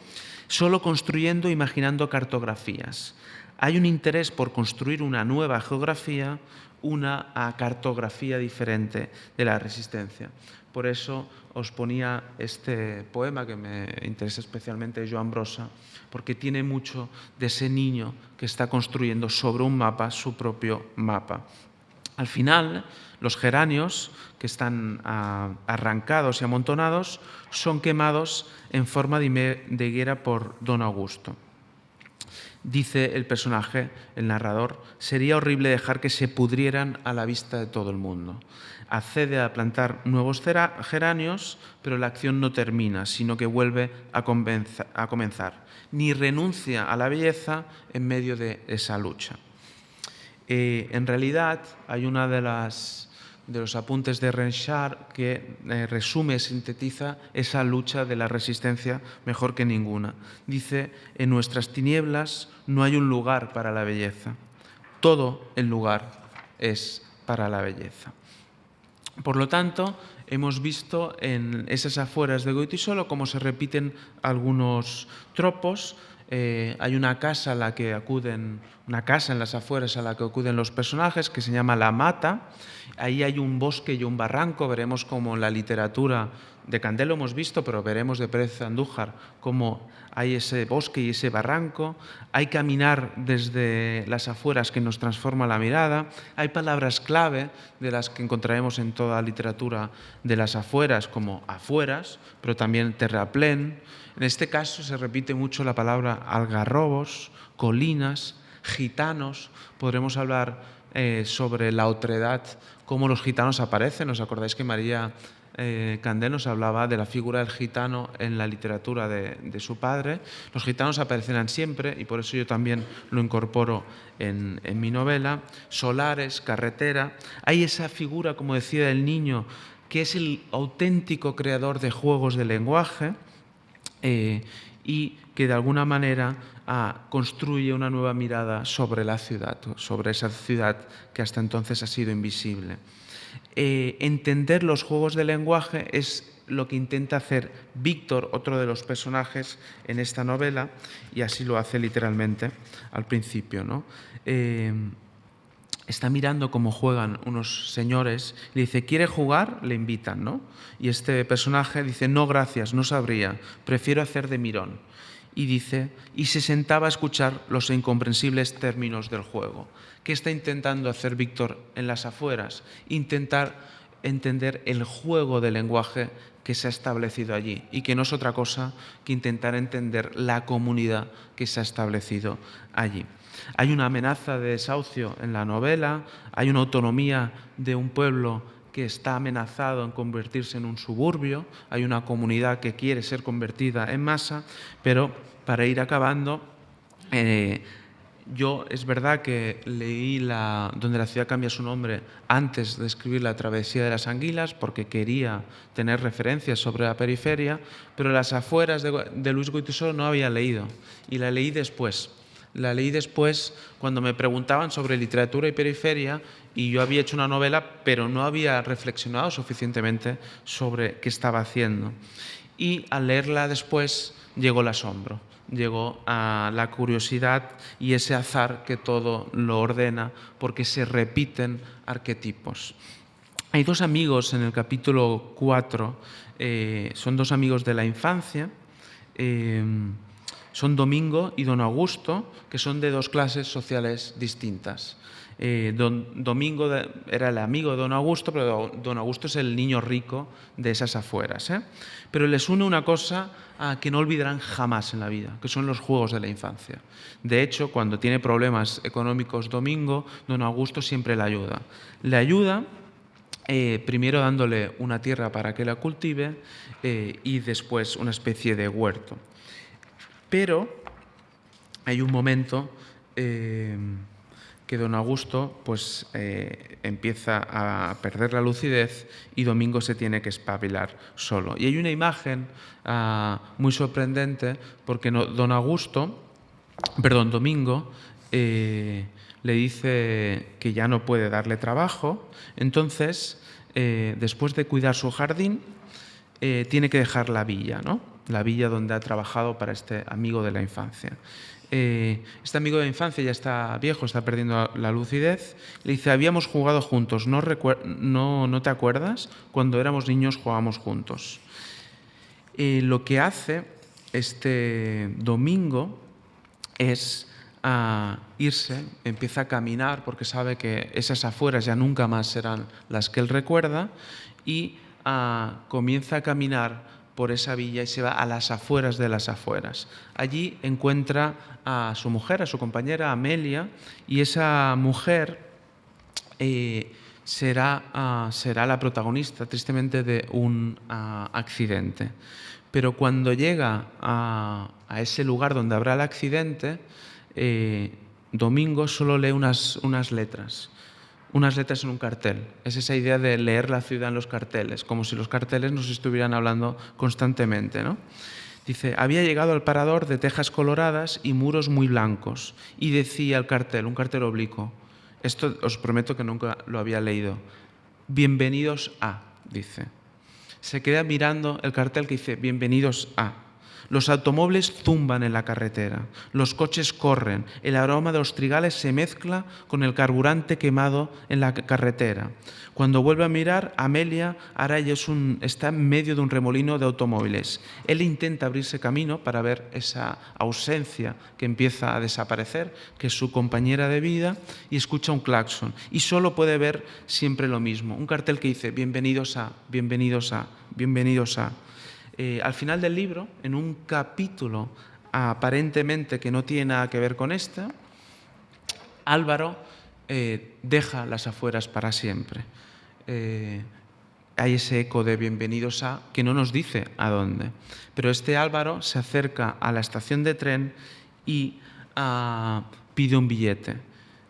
solo construyendo, imaginando cartografías. Hay un interés por construir una nueva geografía, una cartografía diferente de la resistencia. Por eso os ponía este poema que me interesa especialmente, de Joan Brossa, porque tiene mucho de ese niño que está construyendo sobre un mapa su propio mapa. Al final, los geranios, que están arrancados y amontonados, son quemados en forma de higuera por don Augusto. Dice el personaje, el narrador: sería horrible dejar que se pudrieran a la vista de todo el mundo. Accede a plantar nuevos geranios, pero la acción no termina, sino que vuelve a comenzar. Ni renuncia a la belleza en medio de esa lucha. En realidad, hay una de los apuntes de Renshaw que resume, sintetiza esa lucha de la resistencia mejor que ninguna. Dice: en nuestras tinieblas no hay un lugar para la belleza. Todo el lugar es para la belleza. Por lo tanto, hemos visto en esas afueras de Goytisolo cómo se repiten algunos tropos. Hay una casa en las afueras a la que acuden los personajes, que se llama La Mata. Ahí hay un bosque y un barranco. Veremos cómo en la literatura De Candel lo hemos visto, pero veremos de Pérez Andújar cómo hay ese bosque y ese barranco. Hay caminar desde las afueras que nos transforma la mirada. Hay palabras clave de las que encontraremos en toda la literatura de las afueras, como afueras, pero también terraplén. En este caso se repite mucho la palabra algarrobos, colinas, gitanos. Podremos hablar sobre la otredad, cómo los gitanos aparecen. ¿Os acordáis que María Candel nos hablaba de la figura del gitano en la literatura de su padre? Los gitanos aparecerán siempre y por eso yo también lo incorporo en mi novela. Solares, carretera. Hay esa figura, como decía, del niño, que es el auténtico creador de juegos de lenguaje y que de alguna manera construye una nueva mirada sobre la ciudad, sobre esa ciudad que hasta entonces ha sido invisible. Entender los juegos de lenguaje es lo que intenta hacer Víctor, otro de los personajes en esta novela, y así lo hace literalmente al principio, ¿no? Está mirando cómo juegan unos señores, le dice, ¿quiere jugar? Le invitan, ¿no? Y este personaje dice, no, gracias, no sabría, prefiero hacer de mirón. Y dice, y se sentaba a escuchar los incomprensibles términos del juego. ¿Qué está intentando hacer Víctor en las afueras? Intentar entender el juego del lenguaje que se ha establecido allí y que no es otra cosa que intentar entender la comunidad que se ha establecido allí. Hay una amenaza de desahucio en la novela, hay una autonomía de un pueblo que está amenazado en convertirse en un suburbio, hay una comunidad que quiere ser convertida en masa, pero para ir acabando, yo es verdad que leí Donde la ciudad cambia su nombre antes de escribir La travesía de las anguilas porque quería tener referencias sobre la periferia, pero Las afueras de Luis Goitizol no había leído y la leí después. La leí después cuando me preguntaban sobre literatura y periferia y yo había hecho una novela, pero no había reflexionado suficientemente sobre qué estaba haciendo. Y al leerla después llegó el asombro, llegó a la curiosidad y ese azar que todo lo ordena porque se repiten arquetipos. Hay dos amigos en el capítulo 4, son dos amigos de la infancia, son Domingo y Don Augusto, que son de dos clases sociales distintas. Domingo era el amigo de Don Augusto, pero Don Augusto es el niño rico de esas afueras. Pero les une una cosa que no olvidarán jamás en la vida, que son los juegos de la infancia. De hecho, cuando tiene problemas económicos Domingo, Don Augusto siempre le ayuda. Le ayuda primero dándole una tierra para que la cultive y después una especie de huerto. Pero hay un momento que Don Augusto pues, empieza a perder la lucidez y Domingo se tiene que espabilar solo. Y hay una imagen muy sorprendente porque Domingo le dice que ya no puede darle trabajo, entonces después de cuidar su jardín tiene que dejar la villa, ¿no? La villa donde ha trabajado para este amigo de la infancia. Este amigo de la infancia ya está viejo, está perdiendo la lucidez. Le dice, habíamos jugado juntos, ¿no te acuerdas? Cuando éramos niños jugábamos juntos. Lo que hace este Domingo es irse, empieza a caminar porque sabe que esas afueras ya nunca más serán las que él recuerda y comienza a caminar por esa villa y se va a las afueras de las afueras. Allí encuentra a su mujer, a su compañera Amelia, y esa mujer será la protagonista, tristemente, de un accidente. Pero cuando llega a ese lugar donde habrá el accidente, Domingo solo lee unas letras en un cartel. Es esa idea de leer la ciudad en los carteles, como si los carteles nos estuvieran hablando constantemente, ¿no? Dice, había llegado al parador de tejas coloradas y muros muy blancos. Y decía el cartel, un cartel oblicuo. Esto os prometo que nunca lo había leído. Bienvenidos a, dice. Se queda mirando el cartel que dice, bienvenidos a. Los automóviles zumban en la carretera, los coches corren, el aroma de los trigales se mezcla con el carburante quemado en la carretera. Cuando vuelve a mirar, Amelia Araya está en medio de un remolino de automóviles. Él intenta abrirse camino para ver esa ausencia que empieza a desaparecer, que es su compañera de vida, y escucha un claxon. Y solo puede ver siempre lo mismo, un cartel que dice bienvenidos a, bienvenidos a, bienvenidos a. Al final del libro, en un capítulo aparentemente que no tiene nada que ver con esta, Álvaro deja las afueras para siempre. Hay ese eco de bienvenidos a que no nos dice a dónde. Pero este Álvaro se acerca a la estación de tren y pide un billete.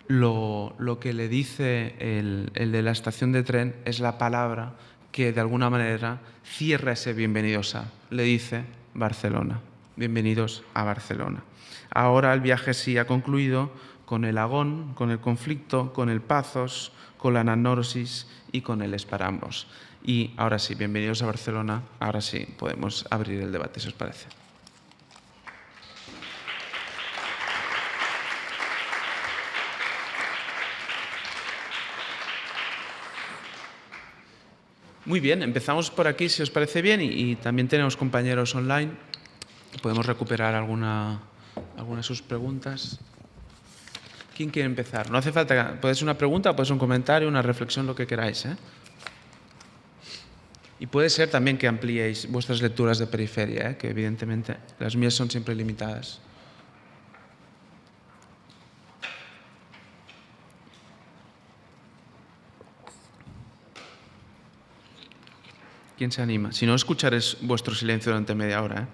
Lo que le dice el de la estación de tren es la palabra que de alguna manera cierra ese bienvenidos a. Le dice Barcelona. Bienvenidos a Barcelona. Ahora el viaje sí ha concluido con el agón, con el conflicto, con el pazos, con la anagnosis y con el esperambos. Y ahora sí, bienvenidos a Barcelona. Ahora sí podemos abrir el debate, si os parece. Muy bien, empezamos por aquí, si os parece bien, y también tenemos compañeros online. Podemos recuperar alguna de sus preguntas. ¿Quién quiere empezar? No hace falta, puede ser una pregunta, puede ser un comentario, una reflexión, lo que queráis. Y puede ser también que ampliéis vuestras lecturas de periferia, que evidentemente las mías son siempre limitadas. ¿Quién se anima? Si no, escucharé vuestro silencio durante media hora.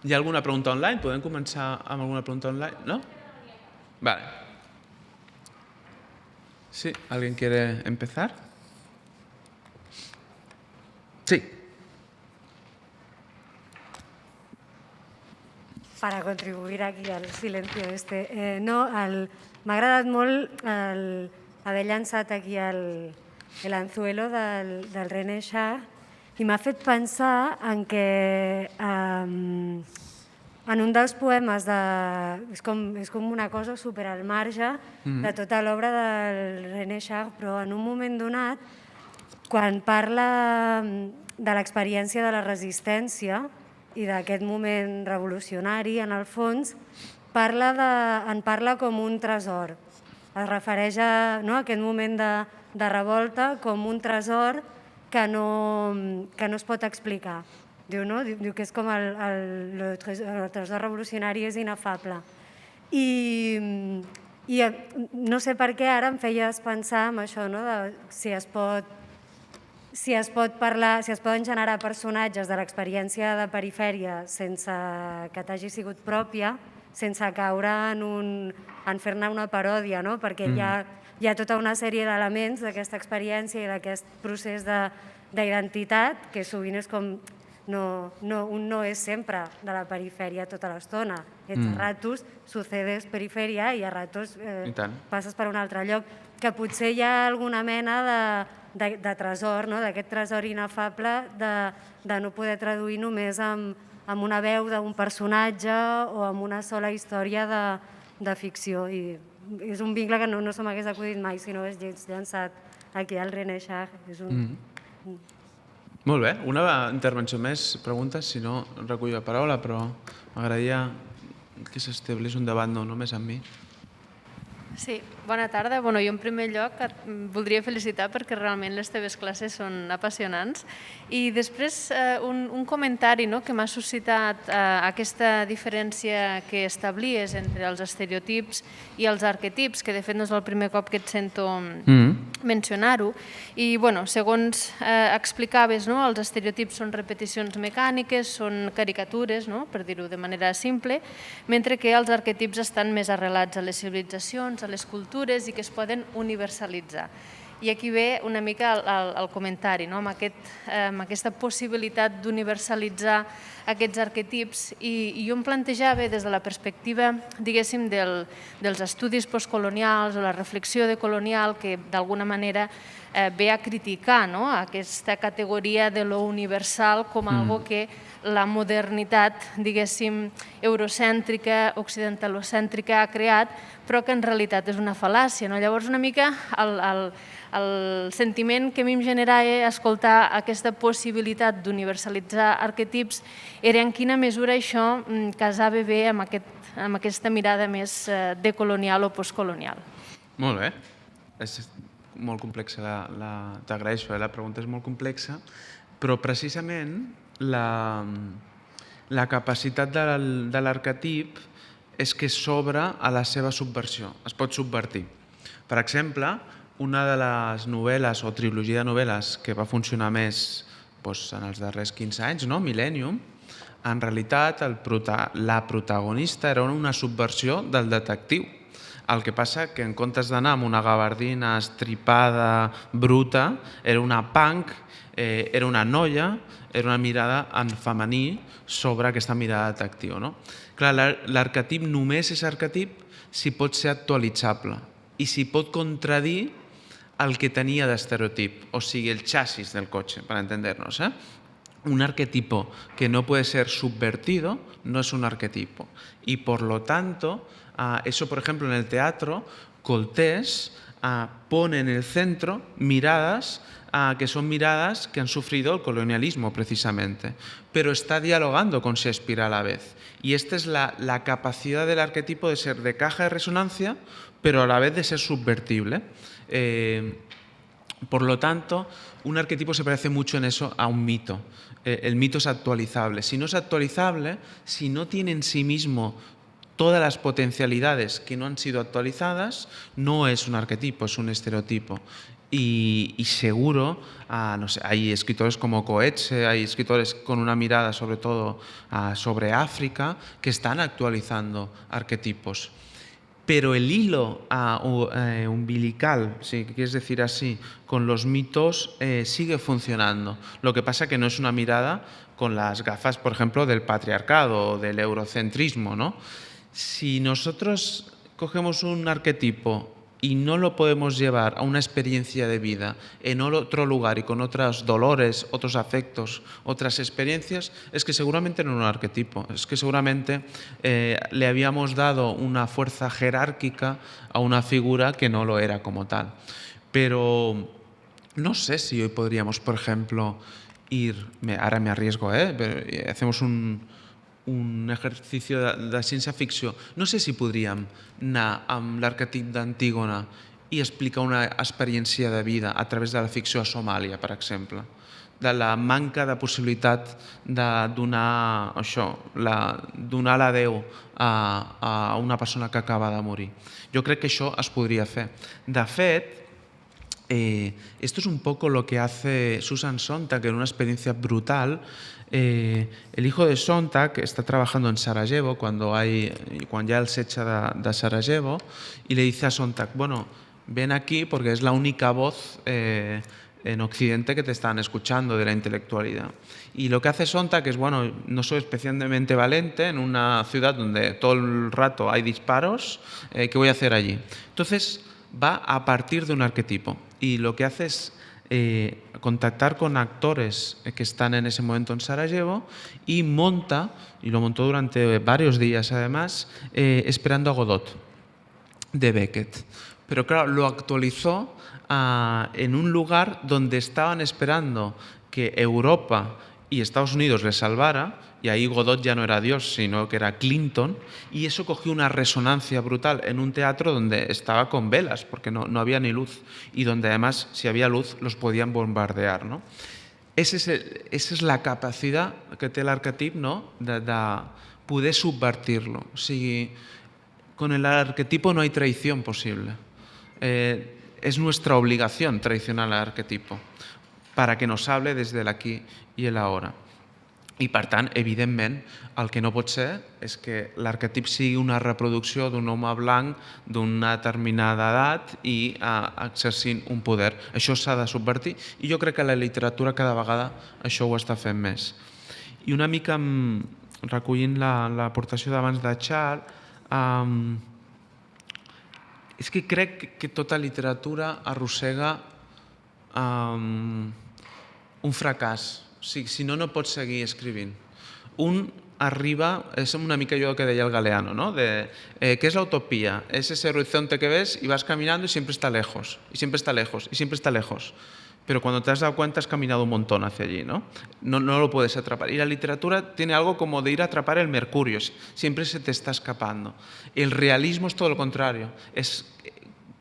¿Hi ha alguna pregunta online? Podem començar amb alguna pregunta online? ¿No? Vale. Sí, ¿alguien quiere empezar? Sí. Para contribuir aquí al silencio este. M'ha agradat molt haver llançat aquí l'anzuelo del René Char i m'ha fet pensar en que en un dels poemes és com una cosa super al marge de tota l'obra del René Char, però en un moment donat, quan parla de l'experiència de la resistència i d'aquest moment revolucionari, en el fons, en parla com un tresor. Es refereix a aquest moment de revolta com un tresor que no es pot explicar. Diu que és com el tresor revolucionari és inefable. I no sé per què ara em feies pensar en això, de si es pot parlar, si es poden generar personatges de l'experiència de perifèria sense que t'hagi sigut pròpia, sense caure en fer-ne una paròdia, perquè hi ha tota una sèrie d'elements d'aquesta experiència i d'aquest procés d'identitat que sovint és com un no és sempre de la perifèria tota l'estona. Ets a ratos, sucedes perifèria i a ratos passes per un altre lloc. Que potser hi ha alguna mena de tresor, d'aquest tresor inefable de no poder traduir només amb una veu d'un personatge o amb una sola història de ficció. I és un vincle que no se m'hagués acudit mai si no hagués llançat aquí al René Char. Molt bé, una intervenció més, preguntes, si no recullo la paraula, però m'agradaria que s'establís un debat no només amb mi. Sí, bona tarda. Jo en primer lloc et voldria felicitar perquè realment les teves classes són apassionants i després un comentari que m'ha suscitat aquesta diferència que establies entre els estereotips i els arquetips, que de fet no és el primer cop que et sento mencionar-ho. I segons explicaves, els estereotips són repeticions mecàniques, són caricatures, per dir-ho de manera simple, mentre que els arquetips estan més arrelats a les civilitzacions, a les cultures i que es poden universalitzar. I aquí ve una mica el comentari, amb aquesta possibilitat d'universalitzar aquests arquetips. I jo em plantejava des de la perspectiva, diguéssim, dels estudis postcolonials o la reflexió decolonial que d'alguna manera ve a criticar aquesta categoria de lo universal com algo que la modernitat, diguéssim, eurocèntrica, occidentalocèntrica ha creat, però que en realitat és una fal·làcia. Llavors, una mica el sentiment que a mi em generava escoltar aquesta possibilitat d'universalitzar arquetips era en quina mesura això casava bé amb aquesta mirada més decolonial o postcolonial. Molt bé. És molt complexa. T'agraeixo, la pregunta és molt complexa, però precisament la capacitat de l'arquetip és que s'obre a la seva subversió, es pot subvertir. Per exemple, una de les novel·les o trilogia de novel·les que va funcionar més en els darrers 15 anys, Millennium, en realitat la protagonista era una subversió del detectiu. El que passa que en comptes d'anar amb una gabardina estripada, bruta, era una punk, era una noia, era una mirada en femení sobre aquesta mirada de detectiu. Clar, l'arquetip només és arquetip si pot ser actualitzable i si pot contradir el que tenia d'estereotip, o sigui, el chasis del cotxe, per entender-nos. Un arquetipo que no puede ser subvertido no es un arquetipo. Y por lo tanto, eso, por ejemplo, en el teatro, Coltés pone en el centro miradas que son miradas que han sufrido el colonialismo precisamente, pero está dialogando con Shakespeare a la vez. Y esta es la capacidad del arquetipo de ser de caja de resonancia, pero a la vez de ser subvertible. Por lo tanto, un arquetipo se parece mucho en eso a un mito. El mito es actualizable. Si no es actualizable, si no tiene en sí mismo todas las potencialidades que no han sido actualizadas, no es un arquetipo, es un estereotipo. Y seguro, no sé, hay escritores como Coetzee, hay escritores con una mirada sobre todo sobre África que están actualizando arquetipos. Pero el hilo umbilical, si quieres decir así, con los mitos sigue funcionando. Lo que pasa que no es una mirada con las gafas, por ejemplo, del patriarcado o del eurocentrismo, Si nosotros cogemos un arquetipo y no lo podemos llevar a una experiencia de vida en otro lugar y con otros dolores, otros afectos, otras experiencias, es que seguramente no es un arquetipo, es que seguramente le habíamos dado una fuerza jerárquica a una figura que no lo era como tal. Pero no sé si hoy podríamos, por ejemplo, ahora me arriesgo, pero hacemos un exercici de ciència-ficció. No sé si podríem anar amb l'arquetip d'Antígona i explicar una experiència de vida a través de la ficció a Somàlia, per exemple, de la manca de possibilitat de donar l'adéu a una persona que acaba de morir. Jo crec que això es podria fer. De fet, esto es un poco lo que hace Susan Sontag en una experiencia brutal. El hijo de Sontag está trabajando en Sarajevo cuando ya él se echa de Sarajevo y le dice a Sontag, bueno, ven aquí porque es la única voz en Occidente que te están escuchando de la intelectualidad. Y lo que hace Sontag es, bueno, no soy especialmente valiente en una ciudad donde todo el rato hay disparos, ¿qué voy a hacer allí? Entonces va a partir de un arquetipo y lo que hace es contactar con actores que están en ese momento en Sarajevo y lo montó durante varios días además, esperando a Godot de Beckett. Pero claro, lo actualizó en un lugar donde estaban esperando que Europa y Estados Unidos le salvara, y ahí Godot ya no era Dios, sino que era Clinton, y eso cogió una resonancia brutal en un teatro donde estaba con velas, porque no había ni luz, y donde además, si había luz, los podían bombardear. Esa és la capacitat que té l'arquetip de poder subvertir-lo. O sigui, con el arquetipo no hay traición posible. Es nuestra obligación traicionar al arquetipo para que nos hable desde el aquí i el ahora. I, per tant, evidentment, el que no pot ser és que l'arquetip sigui una reproducció d'un home blanc d'una determinada edat i exercint un poder. Això s'ha de subvertir i jo crec que la literatura cada vegada això ho està fent més. I una mica recollint l'aportació d'abans de Charles, és que crec que tota literatura arrossega un fracàs. Si no, no pots seguir escrivint. Un arriba, és una mica allò que deia el Galeano, ¿no? ¿Qué es la utopía? Es ese horizonte que ves y vas caminando y siempre está lejos, y siempre está lejos, y siempre está lejos. Pero cuando te has dado cuenta has caminado un montón hacia allí, ¿no? No lo puedes atrapar. Y la literatura tiene algo como de ir a atrapar el mercurio, siempre se te está escapando. El realismo es todo lo contrario, es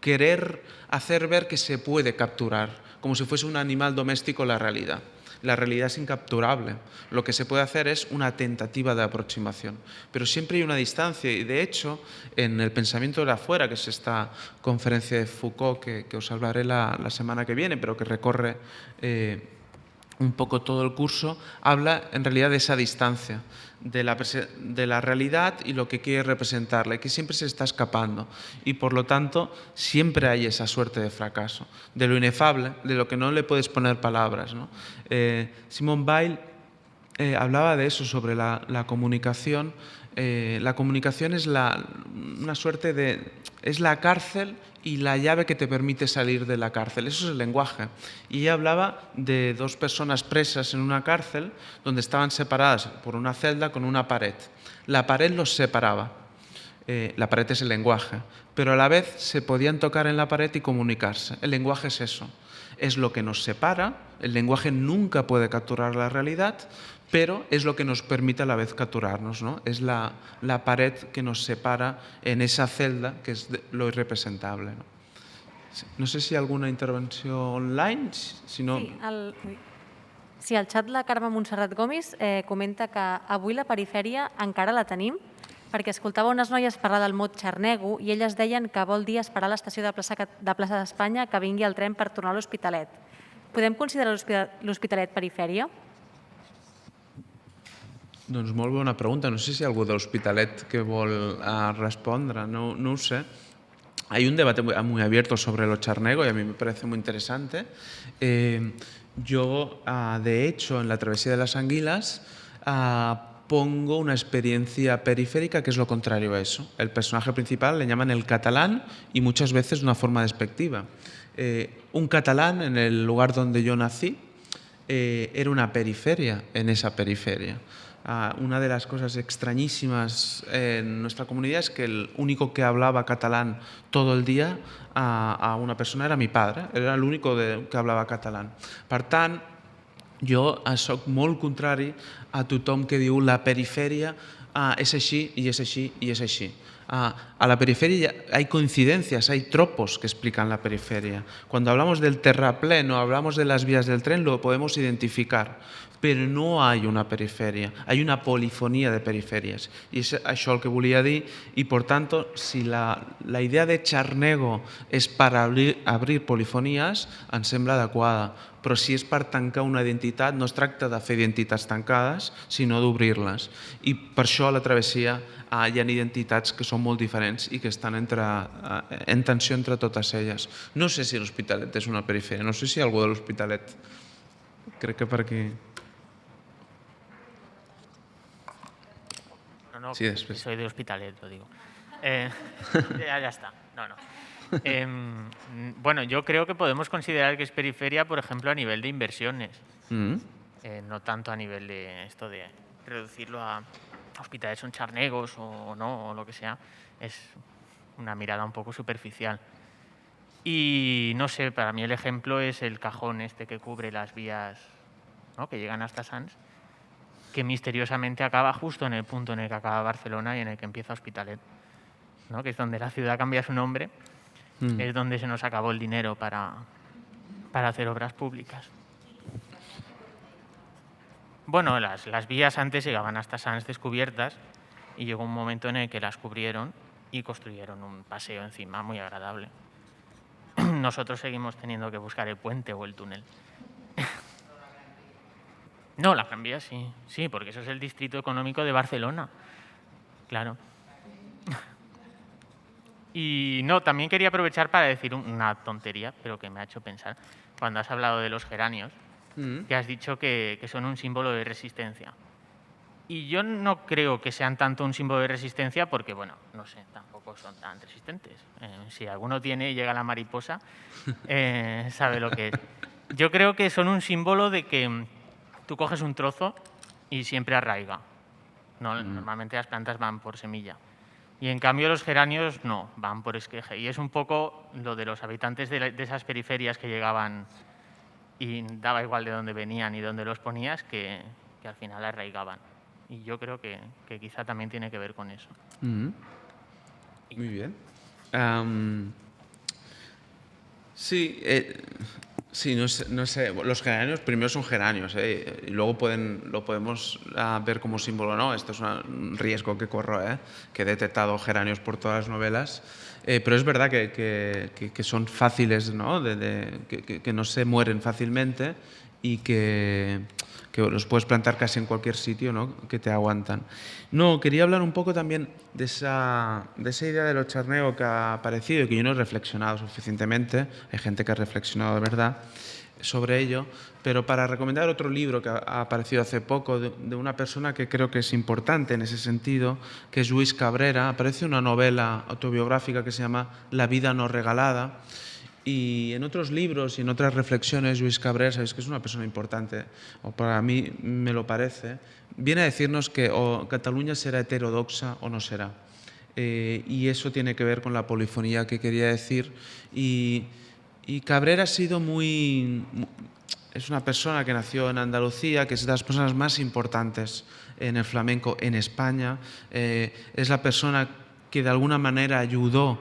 querer hacer ver que se puede capturar, como si fuese un animal doméstico la realidad. La realidad es incapturable. Lo que se puede hacer es una tentativa de aproximación. Pero siempre hay una distancia y, de hecho, en el pensamiento de la afuera, que es esta conferencia de Foucault que os hablaré la semana que viene, pero que recorre un poco todo el curso, habla en realidad de esa distancia, de la realidad y lo que quiere representarla, y que siempre se está escapando. Y por lo tanto, siempre hay esa suerte de fracaso, de lo inefable, de lo que no le puedes poner palabras, ¿no? Simone Weil hablaba de eso, sobre la comunicación. La comunicación es una suerte de... es la cárcel y la llave que te permite salir de la cárcel. Eso es el lenguaje. Y ella hablaba de dos personas presas en una cárcel donde estaban separadas por una celda con una pared. La pared los separaba. La pared es el lenguaje. Pero a la vez se podían tocar en la pared y comunicarse. El lenguaje es eso. Es lo que nos separa. El lenguaje nunca puede capturar la realidad, pero es lo que nos permite a la vez capturarnos, ¿no? Es la pared que nos separa en esa celda, que es lo irrepresentable, ¿no? No sé si alguna intervenció online, si no... Sí, al xat la Carme Montserrat Gomis comenta que avui la perifèria encara la tenim perquè escoltava unes noies parlar del mot xarnego i elles deien que vol dir esperar a l'estació de plaça d'Espanya que vingui el tren per tornar a l'Hospitalet. Podem considerar l'Hospitalet perifèria? Doncs molt bona pregunta. No sé si algú de l'Hospitalet que vol respondre, no ho sé. Hay un debate muy abierto sobre lo charnego y a mí me parece muy interesante. Yo, de hecho, en la travesía de las Anguilas pongo una experiencia periférica que es lo contrario a eso. El personaje principal le llaman el catalán y muchas veces de una forma despectiva. Un catalán en el lugar donde yo nací era una periferia en esa periferia. Una de las cosas extrañísimas en nuestra comunidad es que el único que hablaba catalán todo el día a una persona era mi padre, era l'único que hablava català. Per tant, jo soc molt contrari a tothom que diu la perifèria és així i és així i és així. A la periferia hay coincidencias, hay tropos que explican la periferia. Cuando hablamos del terraplén o hablamos de las vías del tren lo podemos identificar, però no hay una periferia, hay una polifonía de perifèries. I és això el que volia dir i, per tant, si la idea de xarnego és per abrir polifonies, em sembla adequada. Però si és per tancar una identitat, no es tracta de fer identitats tancades, sinó d'obrir-les. I per això a la travessia hi ha identitats que són molt diferents i que estan en tensió entre totes elles. No sé si l'Hospitalet és una perifèria, no sé si algú de l'Hospitalet. Crec que per aquí... No, sí, después. Soy de Hospitalet, lo digo. Ya está. No. Bueno, yo creo que podemos considerar que es periferia, por ejemplo, a nivel de inversiones. No tanto a nivel de esto de reducirlo a hospitales son charnegos o no, o lo que sea. Es una mirada un poco superficial. Y no sé, para mí el ejemplo es el cajón este que cubre las vías, ¿no?, que llegan hasta Sants, que misteriosamente acaba justo en el punto en el que acaba Barcelona y en el que empieza Hospitalet, ¿no?, que es donde la ciudad cambia su nombre, es donde se nos acabó el dinero para hacer obras públicas. Bueno, las vías antes llegaban hasta Sants descubiertas y llegó un momento en el que las cubrieron y construyeron un paseo encima muy agradable. Nosotros seguimos teniendo que buscar el puente o el túnel. No, la Gran Vía sí. Sí, porque eso es el distrito económico de Barcelona. Claro. Y no, también quería aprovechar para decir una tontería, pero que me ha hecho pensar. Cuando has hablado de los geranios, que has dicho que son un símbolo de resistencia. Y yo no creo que sean tanto un símbolo de resistencia porque, bueno, no sé, tampoco son tan resistentes. Si alguno tiene y llega la mariposa, sabe lo que es. Yo creo que son un símbolo de que tú coges un trozo y siempre arraiga. No, normalmente las plantas van por semilla. Y en cambio los geranios no, van por esqueje. Y es un poco lo de los habitantes de esas periferias que llegaban y daba igual de dónde venían y dónde los ponías, que al final arraigaban. Y yo creo que quizá también tiene que ver con eso. Muy bien. Sí, sí, no sé. Los geranios primero son geranios, y luego lo podemos ver como símbolo, ¿no? Esto es un riesgo que corro, que he detectado geranios por todas las novelas. Pero es verdad que son fáciles, ¿no? Que no se mueren fácilmente y que los puedes plantar casi en cualquier sitio, ¿no? Que te aguantan. No, quería hablar un poco también de esa idea de lo charnego que ha aparecido y que yo no he reflexionado suficientemente. Hay gente que ha reflexionado de verdad sobre ello, pero para recomendar otro libro que ha aparecido hace poco de una persona que creo que es importante en ese sentido, que es Lluís Cabrera. Aparece una novela autobiográfica que se llama La vida no regalada. Y en otros libros y en otras reflexiones, Lluís Cabrera, sabéis que es una persona importante, o para mí me lo parece, viene a decirnos que o Cataluña será heterodoxa o no será. Y eso tiene que ver con la polifonía que quería decir. Y Cabrera ha sido es una persona que nació en Andalucía, que es de las personas más importantes en el flamenco en España. Es la persona que de alguna manera ayudó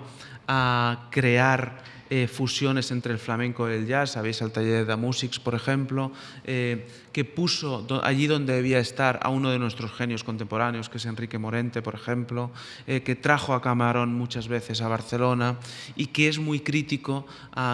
a crear fusiones entre el flamenco y el jazz. Sabéis el taller de Musics, por ejemplo, que puso allí donde debía estar a uno de nuestros genios contemporáneos, que es Enrique Morente, por ejemplo, que trajo a Camarón muchas veces a Barcelona y que es muy crítico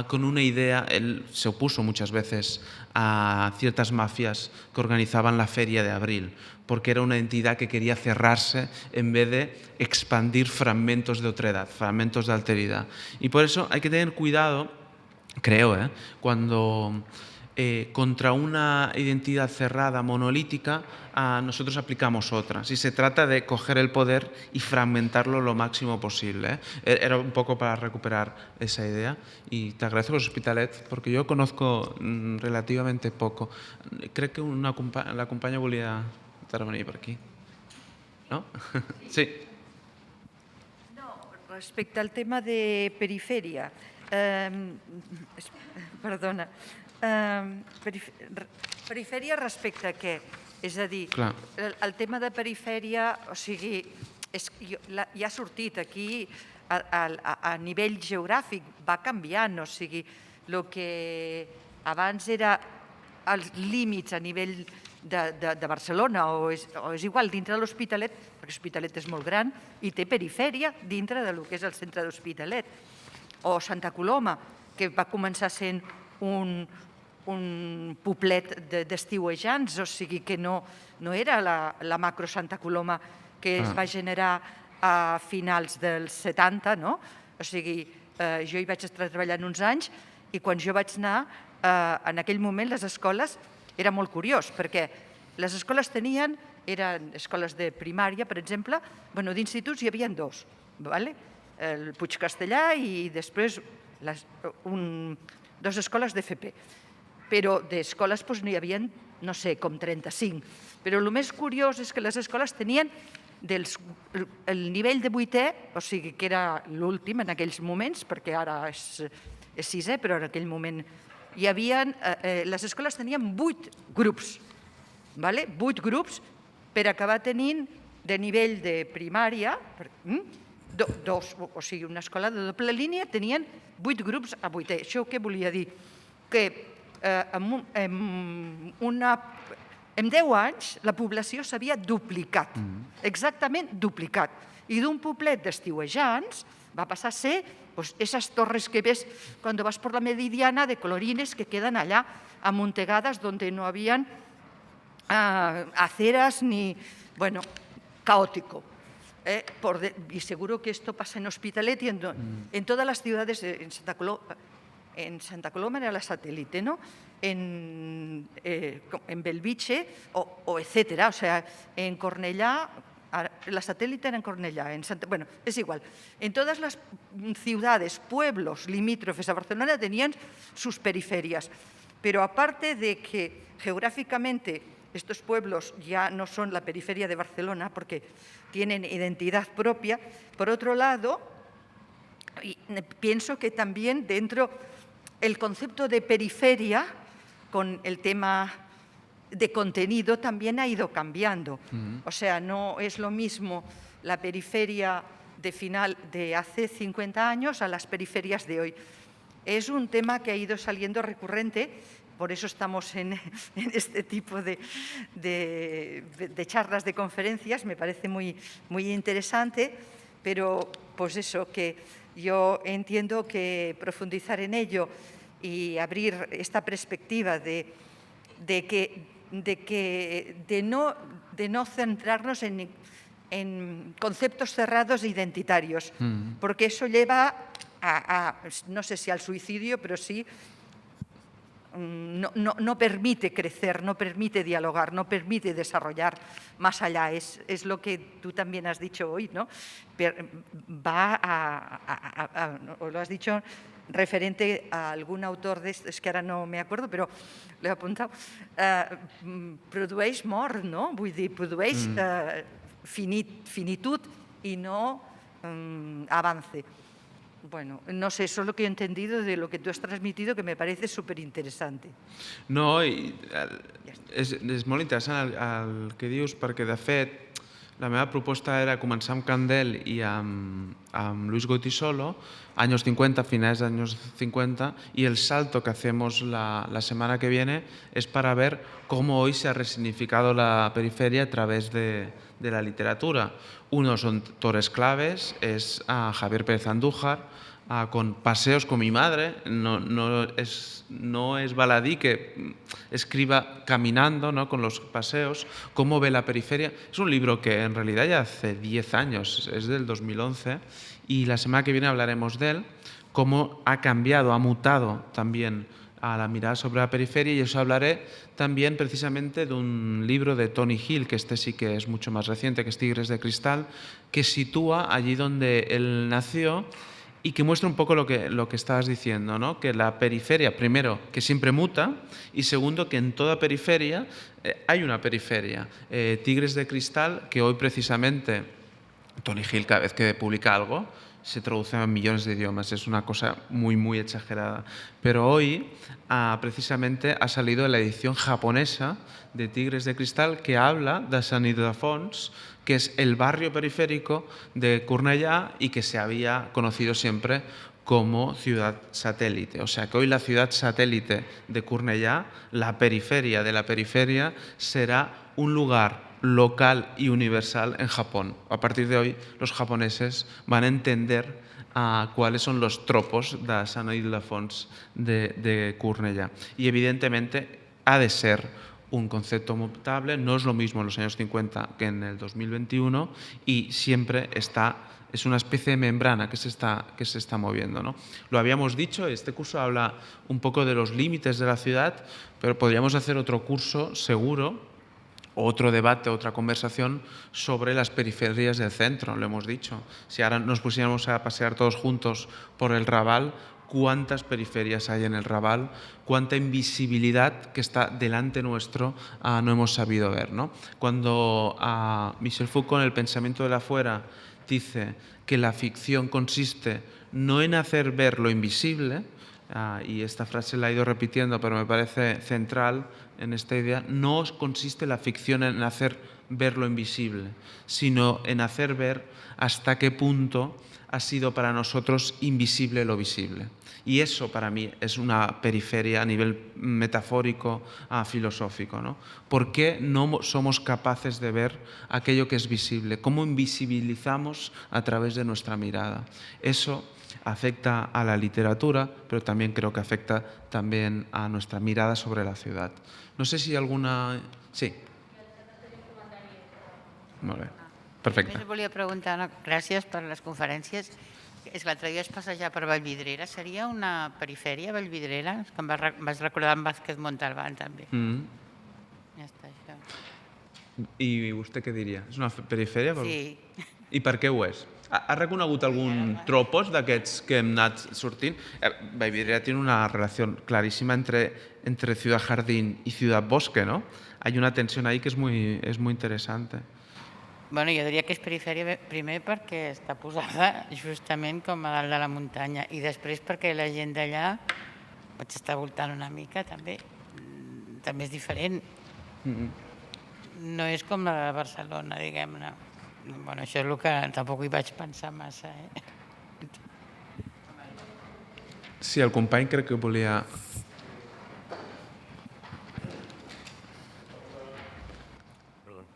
con una idea. Él se opuso muchas veces a ciertas mafias que organizaban la Feria de Abril, porque era una entidad que quería cerrarse en vez de expandir fragmentos de otredad, fragmentos de alteridad. Y por eso hay que tener cuidado, creo, cuando contra una identidad cerrada, monolítica, nosotros aplicamos otra. Si se trata de coger el poder y fragmentarlo lo máximo posible. Era un poco para recuperar esa idea. Y te agradezco los Hospitalet, porque yo conozco relativamente poco. Creo que la compañía volía venir por aquí. ¿No? Sí. No, respecte al tema de periferia, perdona, perifèria respecte a què? És a dir, el tema de perifèria, o sigui, ja ha sortit aquí a nivell geogràfic, va canviant, o sigui, el que abans era els límits a nivell de Barcelona o és igual dintre de l'Hospitalet, perquè l'Hospitalet és molt gran i té perifèria dintre del que és el centre d'Hospitalet. O Santa Coloma, que va començar sent un poblet d'estiuejants, o sigui que no era la macro Santa Coloma que es va generar a finals dels 70, no? O sigui, jo hi vaig estar treballant uns anys i quan jo vaig anar, en aquell moment les escoles era molt curiós, perquè les escoles eren escoles de primària, per exemple, d'instituts hi havia dos, el Puig Castellà i després dues escoles d'FP. Però d'escoles n'hi havia, no sé, com 35. Però el més curiós és que les escoles tenien el nivell de 8è, o sigui que era l'últim en aquells moments, perquè ara és 6è, però en aquell moment les escoles tenien 8 grups, 8 grups per acabar tenint de nivell de primària, o sigui, una escola de doble línia tenien 8 grups a 8è. Això què volia dir? Que en 10 anys la població s'havia duplicat, exactament duplicat. I d'un poblet d'estiuejants va passar a ser esas torres que ves cuando vas por la Meridiana de colorines que quedan allá amontegadas donde no habían aceras ni, caótico. Y seguro que esto pasa en Hospitalet y en todas las ciudades, en Santa Coloma era la satélite, ¿no? En Belviche, o etcétera, o sea, en Cornellá. La satélite era en Cornellá, bueno, es igual. En todas las ciudades, pueblos limítrofes a Barcelona tenían sus periferias. Pero aparte de que geográficamente estos pueblos ya no son la periferia de Barcelona porque tienen identidad propia, por otro lado, pienso que también dentro el concepto de periferia, con el tema de contenido, también ha ido cambiando. O sea, no es lo mismo la periferia de hace 50 años a las periferias de hoy. Es un tema que ha ido saliendo recurrente, por eso estamos en este tipo de charlas, de conferencias, me parece muy interesante, pero pues eso, que yo entiendo que profundizar en ello y abrir esta perspectiva de no centrarnos en conceptos cerrados e identitarios, porque eso lleva no sé si al suicidio, pero sí, no permite crecer, no permite dialogar, no permite desarrollar más allá. Es lo que tú también has dicho hoy, ¿no? O lo has dicho referente a algún autor de es que ahora no me acuerdo, però l'he apuntat, produeix mort, no? Vull dir, produeix finitud i no avance. Bueno, no sé, eso es lo que he entendido de lo que tú has transmitido, que me parece súper interesante. No, és molt interessant el que dius, perquè de fet la meva proposta era començar amb Candel i amb Luis Goytisolo, años 50, finales de años 50, y el salto que hacemos la semana que viene es para ver cómo hoy se ha resignificado la periferia a través de la literatura. Uno son autores claves, es Javier Pérez Andújar, con Paseos con mi madre. No es baladí que escriba caminando, ¿no?, con los paseos, cómo ve la periferia. Es un libro que en realidad ya hace 10 años, es del 2011, y la semana que viene hablaremos de él, cómo ha cambiado, ha mutado también a la mirada sobre la periferia, y eso hablaré también precisamente de un libro de Tony Hill, que este sí que es mucho más reciente, que es Tigres de Cristal, que sitúa allí donde él nació y que muestra un poco lo que estabas diciendo, ¿no? Que la periferia, primero, que siempre muta, y segundo, que en toda periferia hay una periferia. Tigres de Cristal, que hoy precisamente Tony Hill, cada vez que publica algo, se traduce a millones de idiomas, es una cosa muy, muy exagerada. Pero hoy, precisamente, ha salido la edición japonesa de Tigres de Cristal, que habla de Sant Ildefons, que es el barrio periférico de Cornellà y que se había conocido siempre como ciudad satélite. O sea que hoy la ciudad satélite de Cornellà, la periferia de la periferia, será un lugar local y universal en Japón. A partir de hoy, los japoneses van a entender cuáles son los tropos de Sant Ildefons de Cornellà. Y evidentemente ha de ser un concepto mutable, no es lo mismo en los años 50 que en el 2021, y siempre es una especie de membrana que se está moviendo, ¿no? Lo habíamos dicho, este curso habla un poco de los límites de la ciudad, pero podríamos hacer otro curso seguro, otro debate, otra conversación sobre las periferias del centro, lo hemos dicho. Si ahora nos pusiéramos a pasear todos juntos por el Raval, cuántas periferias hay en el Raval, cuánta invisibilidad que está delante nuestro no hemos sabido ver, ¿no? Cuando Michel Foucault, en El pensamiento del afuera, dice que la ficción consiste no en hacer ver lo invisible, y esta frase la he ido repitiendo, pero me parece central en esta idea, no consiste la ficción en hacer ver lo invisible, sino en hacer ver hasta qué punto ha sido para nosotros invisible lo visible. Y eso para mí es una periferia a nivel metafórico, filosófico, ¿no? ¿Por qué no somos capaces de ver aquello que es visible? ¿Cómo invisibilizamos a través de nuestra mirada? Eso afecta a la literatura, pero también creo que afecta también a nuestra mirada sobre la ciudad. No sé si alguna... Sí. Molt bé. Perfecte. Només volia preguntar, gràcies per les conferències. És que l'altre dia es passejar per Vallvidrera. Seria una perifèria, Vallvidrera? És que em vas recordar en Vázquez Montalbán, també. Ja està, això. ¿Y usted qué diría? ¿Es una periferia? Sí. ¿Y per què ho és? Ha reconegut algun tropos d'aquests que hem anat sortint? Vallvidrera tiene una relación clarísima entre Ciudad Jardín y Ciudad Bosque, ¿no? Hay una tensión ahí que es muy interesante. Bueno, jo diria que és perifèria primer perquè està posada justament com a dalt de la muntanya i després perquè la gent d'allà pot estar voltant una mica també és diferent. No és com la de Barcelona, diguem-ne. Bueno, això és el que tampoc hi vaig pensar massa. Sí, el company crec que volia...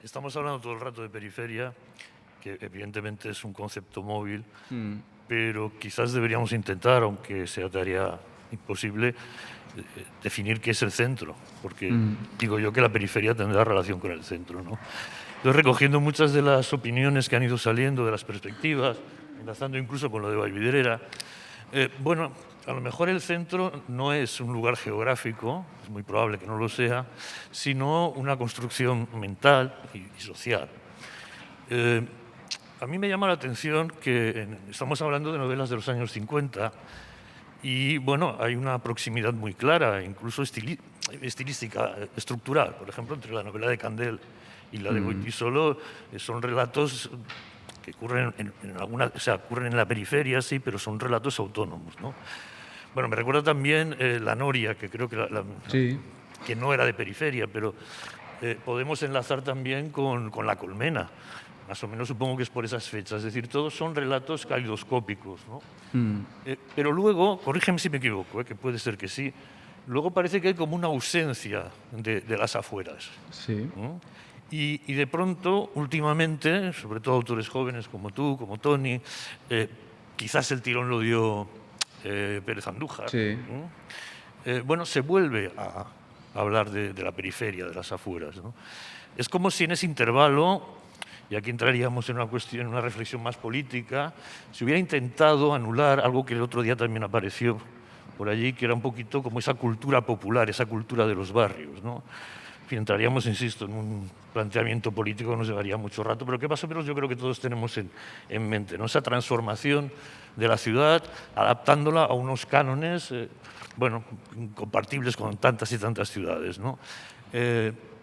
Estamos hablando todo el rato de periferia, que evidentemente es un concepto móvil, pero quizás deberíamos intentar, aunque sea tarea imposible, definir qué es el centro, porque digo yo que la periferia tendrá relación con el centro, ¿no? Entonces, recogiendo muchas de las opiniones que han ido saliendo, de las perspectivas, enlazando incluso con lo de Vallvidrera, bueno, a lo mejor el centro no es un lugar geográfico, es muy probable que no lo sea, sino una construcción mental y social. A mí me llama la atención que estamos hablando de novelas de los años 50 y, bueno, hay una proximidad muy clara, incluso estilística, estructural. Por ejemplo, entre la novela de Candel y la de Goytisolo son relatos que ocurren ocurren en la periferia, sí, pero son relatos autónomos, ¿no? Bueno, me recuerda también La Noria, que creo que, que no era de periferia, pero podemos enlazar también con La Colmena. Más o menos supongo que es por esas fechas. Es decir, todos son relatos calidoscópicos, ¿no? Pero luego, corrígeme si me equivoco, que puede ser que sí, luego parece que hay como una ausencia de las afueras. Sí. Y de pronto, últimamente, sobre todo autores jóvenes como tú, como Toni, quizás el tirón lo dio Pérez Andújar. Sí. Bueno, se vuelve a hablar de la periferia, de las afueras, ¿no? Es como si en ese intervalo, y aquí entraríamos en una cuestión, en una reflexión más política, se hubiera intentado anular algo que el otro día también apareció por allí, que era un poquito como esa cultura popular, esa cultura de los barrios, ¿no? En fin, entraríamos, insisto, en un planteamiento político que nos llevaría mucho rato, pero que más o menos yo creo que todos tenemos en mente, ¿no? Esa transformación de la ciudad, adaptándola a unos cánones, bueno, incompatibles con tantas y tantas ciudades, ¿no?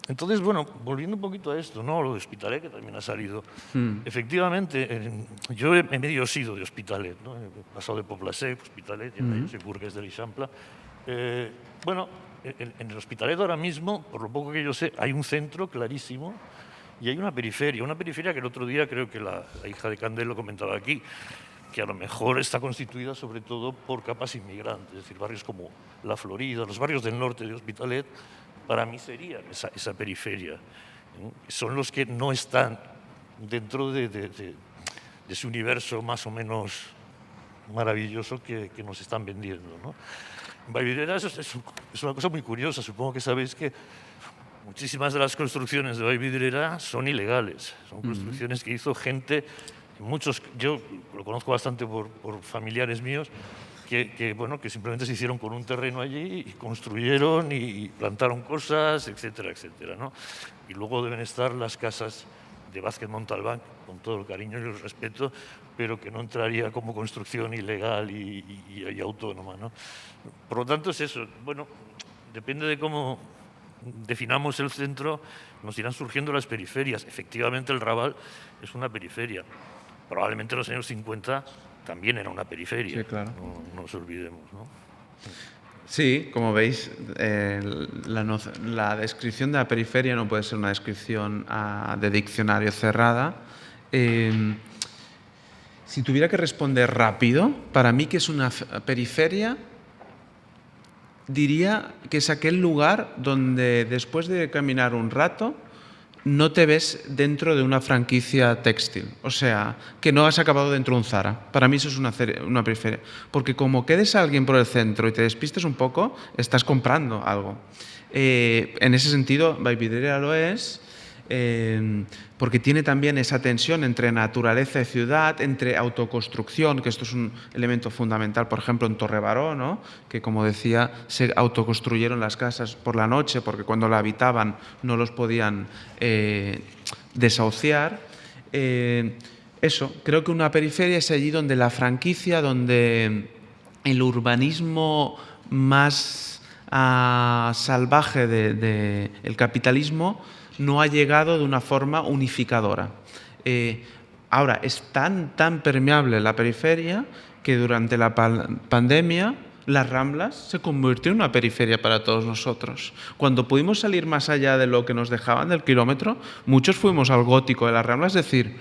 Entonces, bueno, volviendo un poquito a esto, ¿no? Lo de Hospitalet, que también ha salido. Efectivamente, yo he medio sido de Hospitalet, ¿no? He pasado de Pobla-sec, Hospitalet, y yo soy burgués de l'Eixample. Bueno, en el Hospitalet ahora mismo, por lo poco que yo sé, hay un centro clarísimo y hay una periferia que el otro día creo que la hija de Candel lo comentaba aquí, que a lo mejor está constituida sobre todo por capas inmigrantes, es decir, barrios como La Florida, los barrios del norte de Hospitalet, para mí serían esa periferia. Son los que no están dentro de ese universo más o menos maravilloso que nos están vendiendo, ¿no? Vallvidrera es una cosa muy curiosa. Supongo que sabéis que muchísimas de las construcciones de Vallvidrera son ilegales. Son construcciones que hizo gente, yo lo conozco bastante por familiares míos, que simplemente se hicieron con un terreno allí y construyeron y plantaron cosas, etcétera, etcétera, ¿no? Y luego deben estar las casas de Vázquez Montalbán, con todo el cariño y el respeto, pero que no entraría como construcción ilegal y autónoma, ¿no? Por lo tanto, es eso. Bueno, depende de cómo definamos el centro, nos irán surgiendo las periferias. Efectivamente, el Raval es una periferia. Probablemente en los años 50 también era una periferia. Sí, claro. No nos olvidemos, ¿no? Sí, como veis, la descripción de la periferia no puede ser una descripción de diccionario cerrada. Si tuviera que responder rápido, para mí, ¿qué es una periferia? Diría que es aquel lugar donde después de caminar un rato no te ves dentro de una franquicia textil. O sea, que no has acabado dentro de un Zara. Para mí eso es una periferia. Porque como quedes a alguien por el centro y te despistes un poco, estás comprando algo. En ese sentido, Vallvidrera lo es, porque tiene también esa tensión entre naturaleza y ciudad, entre autoconstrucción, que esto es un elemento fundamental, por ejemplo, en Torrebaró, ¿no? Que, como decía, se autoconstruyeron las casas por la noche, porque cuando la habitaban no los podían desahuciar. eso, creo que una periferia es allí donde la franquicia, donde el urbanismo más salvaje del capitalismo no ha llegado de una forma unificadora. Ahora, es tan permeable la periferia que durante la pandemia las Ramblas se convirtió en una periferia para todos nosotros. Cuando pudimos salir más allá de lo que nos dejaban del kilómetro, muchos fuimos al gótico de las Ramblas, es decir,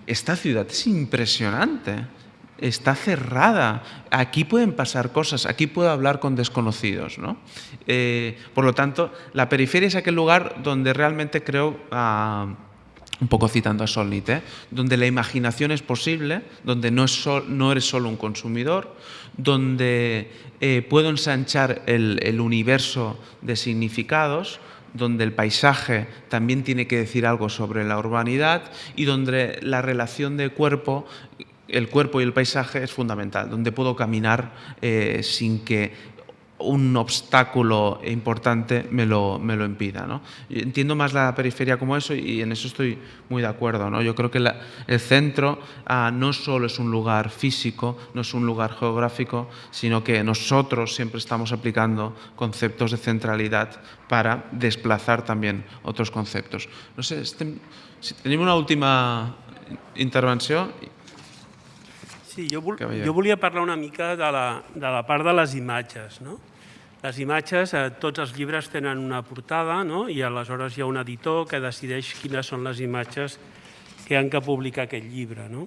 esta ciudad es impresionante, está cerrada, aquí pueden pasar cosas, aquí puedo hablar con desconocidos, ¿no? Por lo tanto, la periferia es aquel lugar donde realmente creo, un poco citando a Solnit, donde la imaginación es posible, donde no eres solo un consumidor, donde puedo ensanchar el universo de significados, donde el paisaje también tiene que decir algo sobre la urbanidad y donde la relación de el cuerpo y el paisaje es fundamental, donde puedo caminar sin que un obstáculo importante me lo impida, ¿no? Entiendo más la periferia como eso y en eso estoy muy de acuerdo, ¿no? Yo creo que el centro no solo es un lugar físico, no es un lugar geográfico, sino que nosotros siempre estamos aplicando conceptos de centralidad para desplazar también otros conceptos. No sé, si tenim una última intervenció. Sí, jo volia parlar una mica de la part de les imatges, no? Les imatges, tots els llibres tenen una portada, no? I aleshores hi ha un editor que decideix quines són les imatges que han de publicar aquest llibre, no?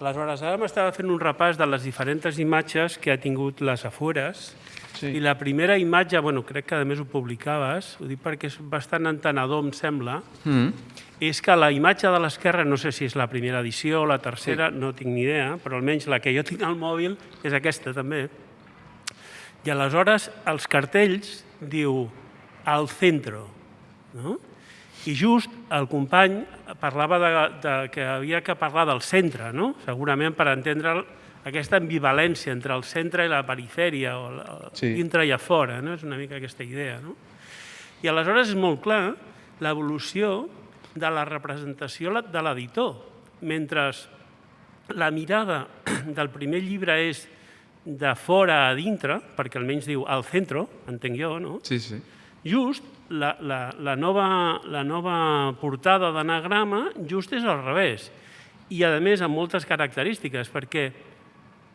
Aleshores, ara m'estava fent un repàs de les diferents imatges que ha tingut les Afueres i la primera imatge, bueno, crec que a més ho publicaves, ho dic perquè és bastant entenedor, em sembla, és que la imatge de l'esquerra, no sé si és la primera edició o la tercera, no tinc ni idea, però almenys la que jo tinc al mòbil és aquesta també. I aleshores els cartells diu al centro, no? I just el company parlava que havia que parlar del centre, no? Segurament per entendre aquesta ambivalència entre el centre i la perifèria, o dintre i a fora, no? És una mica aquesta idea, no? I aleshores és molt clar l'evolució de la representació de l'editor. Mentre la mirada del primer llibre és de fora a dintre, perquè almenys diu al centro, entenc jo, no? Sí, sí. Just la nova portada d'anagrama just és al revés. I, a més, amb moltes característiques, perquè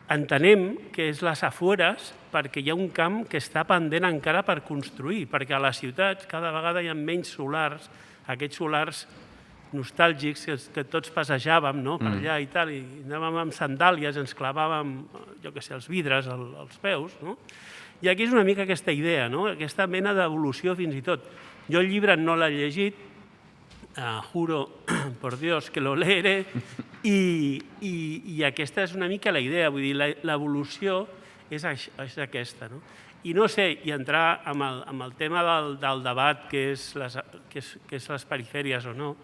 entenem que és les Afueres perquè hi ha un camp que està pendent encara per construir, perquè a les ciutats cada vegada hi ha menys solars, aquests solars nostàlgics que tots passejàvem per allà i tal, i anàvem amb sandàlies, ens clavàvem, jo què sé, els vidres als peus, no? I aquí és una mica aquesta idea, aquesta mena d'evolució fins i tot. Jo el llibre no l'he llegit, juro por Dios que lo leeré, i aquesta és una mica la idea, vull dir, l'evolució és aquesta, no? I no sé, i entrar amb el tema del debat que és les perifèries o no,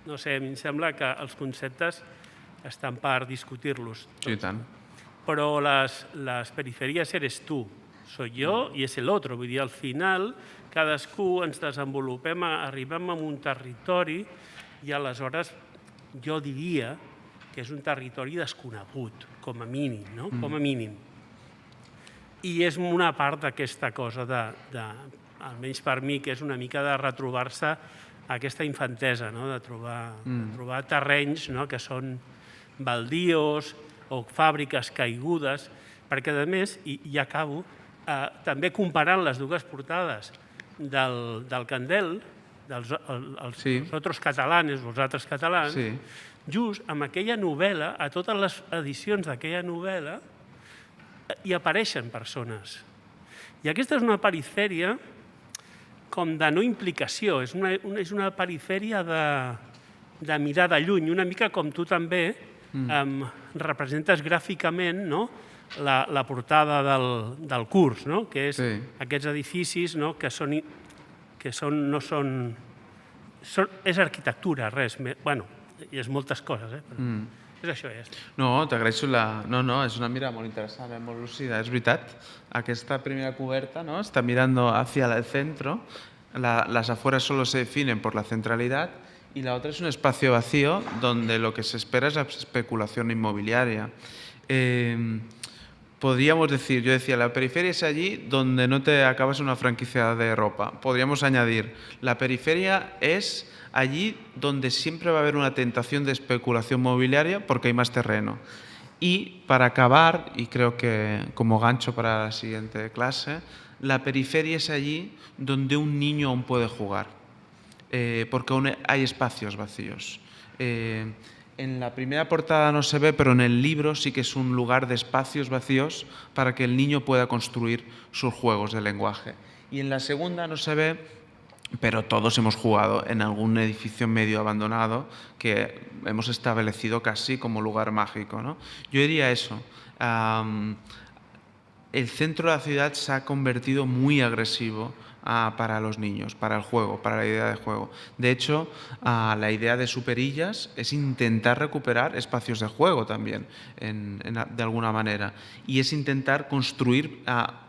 no sé, a mi em sembla que els conceptes estan per discutir-los. Sí, tant. Però les perifèries eres tu, soy yo y es el otro. Vull dir, al final, cadascú ens desenvolupem, arribem a un territori i aleshores jo diria que és un territori desconegut, com a mínim, no? Com a mínim. I és una part d'aquesta cosa, almenys per mi, que és una mica de retrobar-se aquesta infantesa, de trobar terrenys que són baldíos o fàbriques caigudes, perquè, a més, i acabo, també comparant les dues portades del Candel, els otros catalanes, vosaltres catalans, just amb aquella novel·la, a totes les edicions d'aquella novel·la, hi apareixen persones. I aquesta és una perifèria com de no implicació, és una perifèria de mirar de lluny, una mica com tu també representes gràficament la portada del curs, que és aquests edificis que no són... És arquitectura, res més. Bueno, i és moltes coses, és això, ja està. No, t'agraeixo No, és una mirada molt interessant, molt lúcida, és veritat. Aquesta primera coberta està mirando hacia el centro, las afueras solo se definen por la centralidad y la otra es un espacio vacío donde lo que se espera es la especulación inmobiliaria. Podríamos decir, yo decía, la periferia es allí donde no te acabas una franquicia de ropa. Podríamos añadir, la periferia es allí donde siempre va a haber una tentación de especulación inmobiliaria porque hay más terreno. Y para acabar, y creo que como gancho para la siguiente clase, la periferia es allí donde un niño aún puede jugar, porque aún hay espacios vacíos. En la primera portada no se ve, pero en el libro sí que es un lugar de espacios vacíos para que el niño pueda construir sus juegos de lenguaje. Y en la segunda no se ve, pero todos hemos jugado en algún edificio medio abandonado que hemos establecido casi como lugar mágico, ¿no? Yo diría eso. El centro de la ciudad se ha convertido muy agresivo para los niños, para el juego, para la idea de juego. De hecho, la idea de Superillas es intentar recuperar espacios de juego también, de alguna manera, y es intentar construir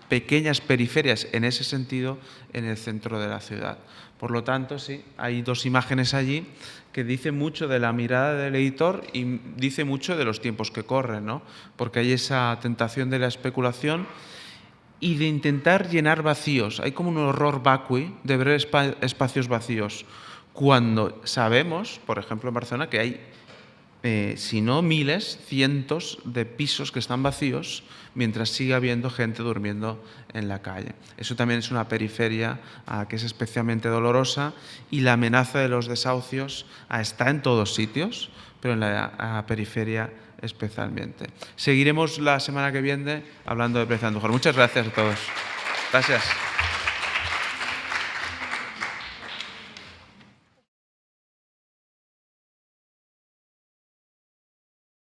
pequeñas periferias en ese sentido en el centro de la ciudad. Por lo tanto, sí, hay dos imágenes allí que dicen mucho de la mirada del editor y dice mucho de los tiempos que corren, ¿no? Porque hay esa tentación de la especulación y de intentar llenar vacíos. Hay como un horror vacui de ver espacios vacíos, cuando sabemos, por ejemplo en Barcelona, que hay, si no miles, cientos de pisos que están vacíos mientras sigue habiendo gente durmiendo en la calle. Eso también es una periferia que es especialmente dolorosa, y la amenaza de los desahucios está en todos sitios, pero en la periferia especialmente. Seguiremos la semana que viene hablando de Precio Andújar. Muchas gracias a todos. Gracias.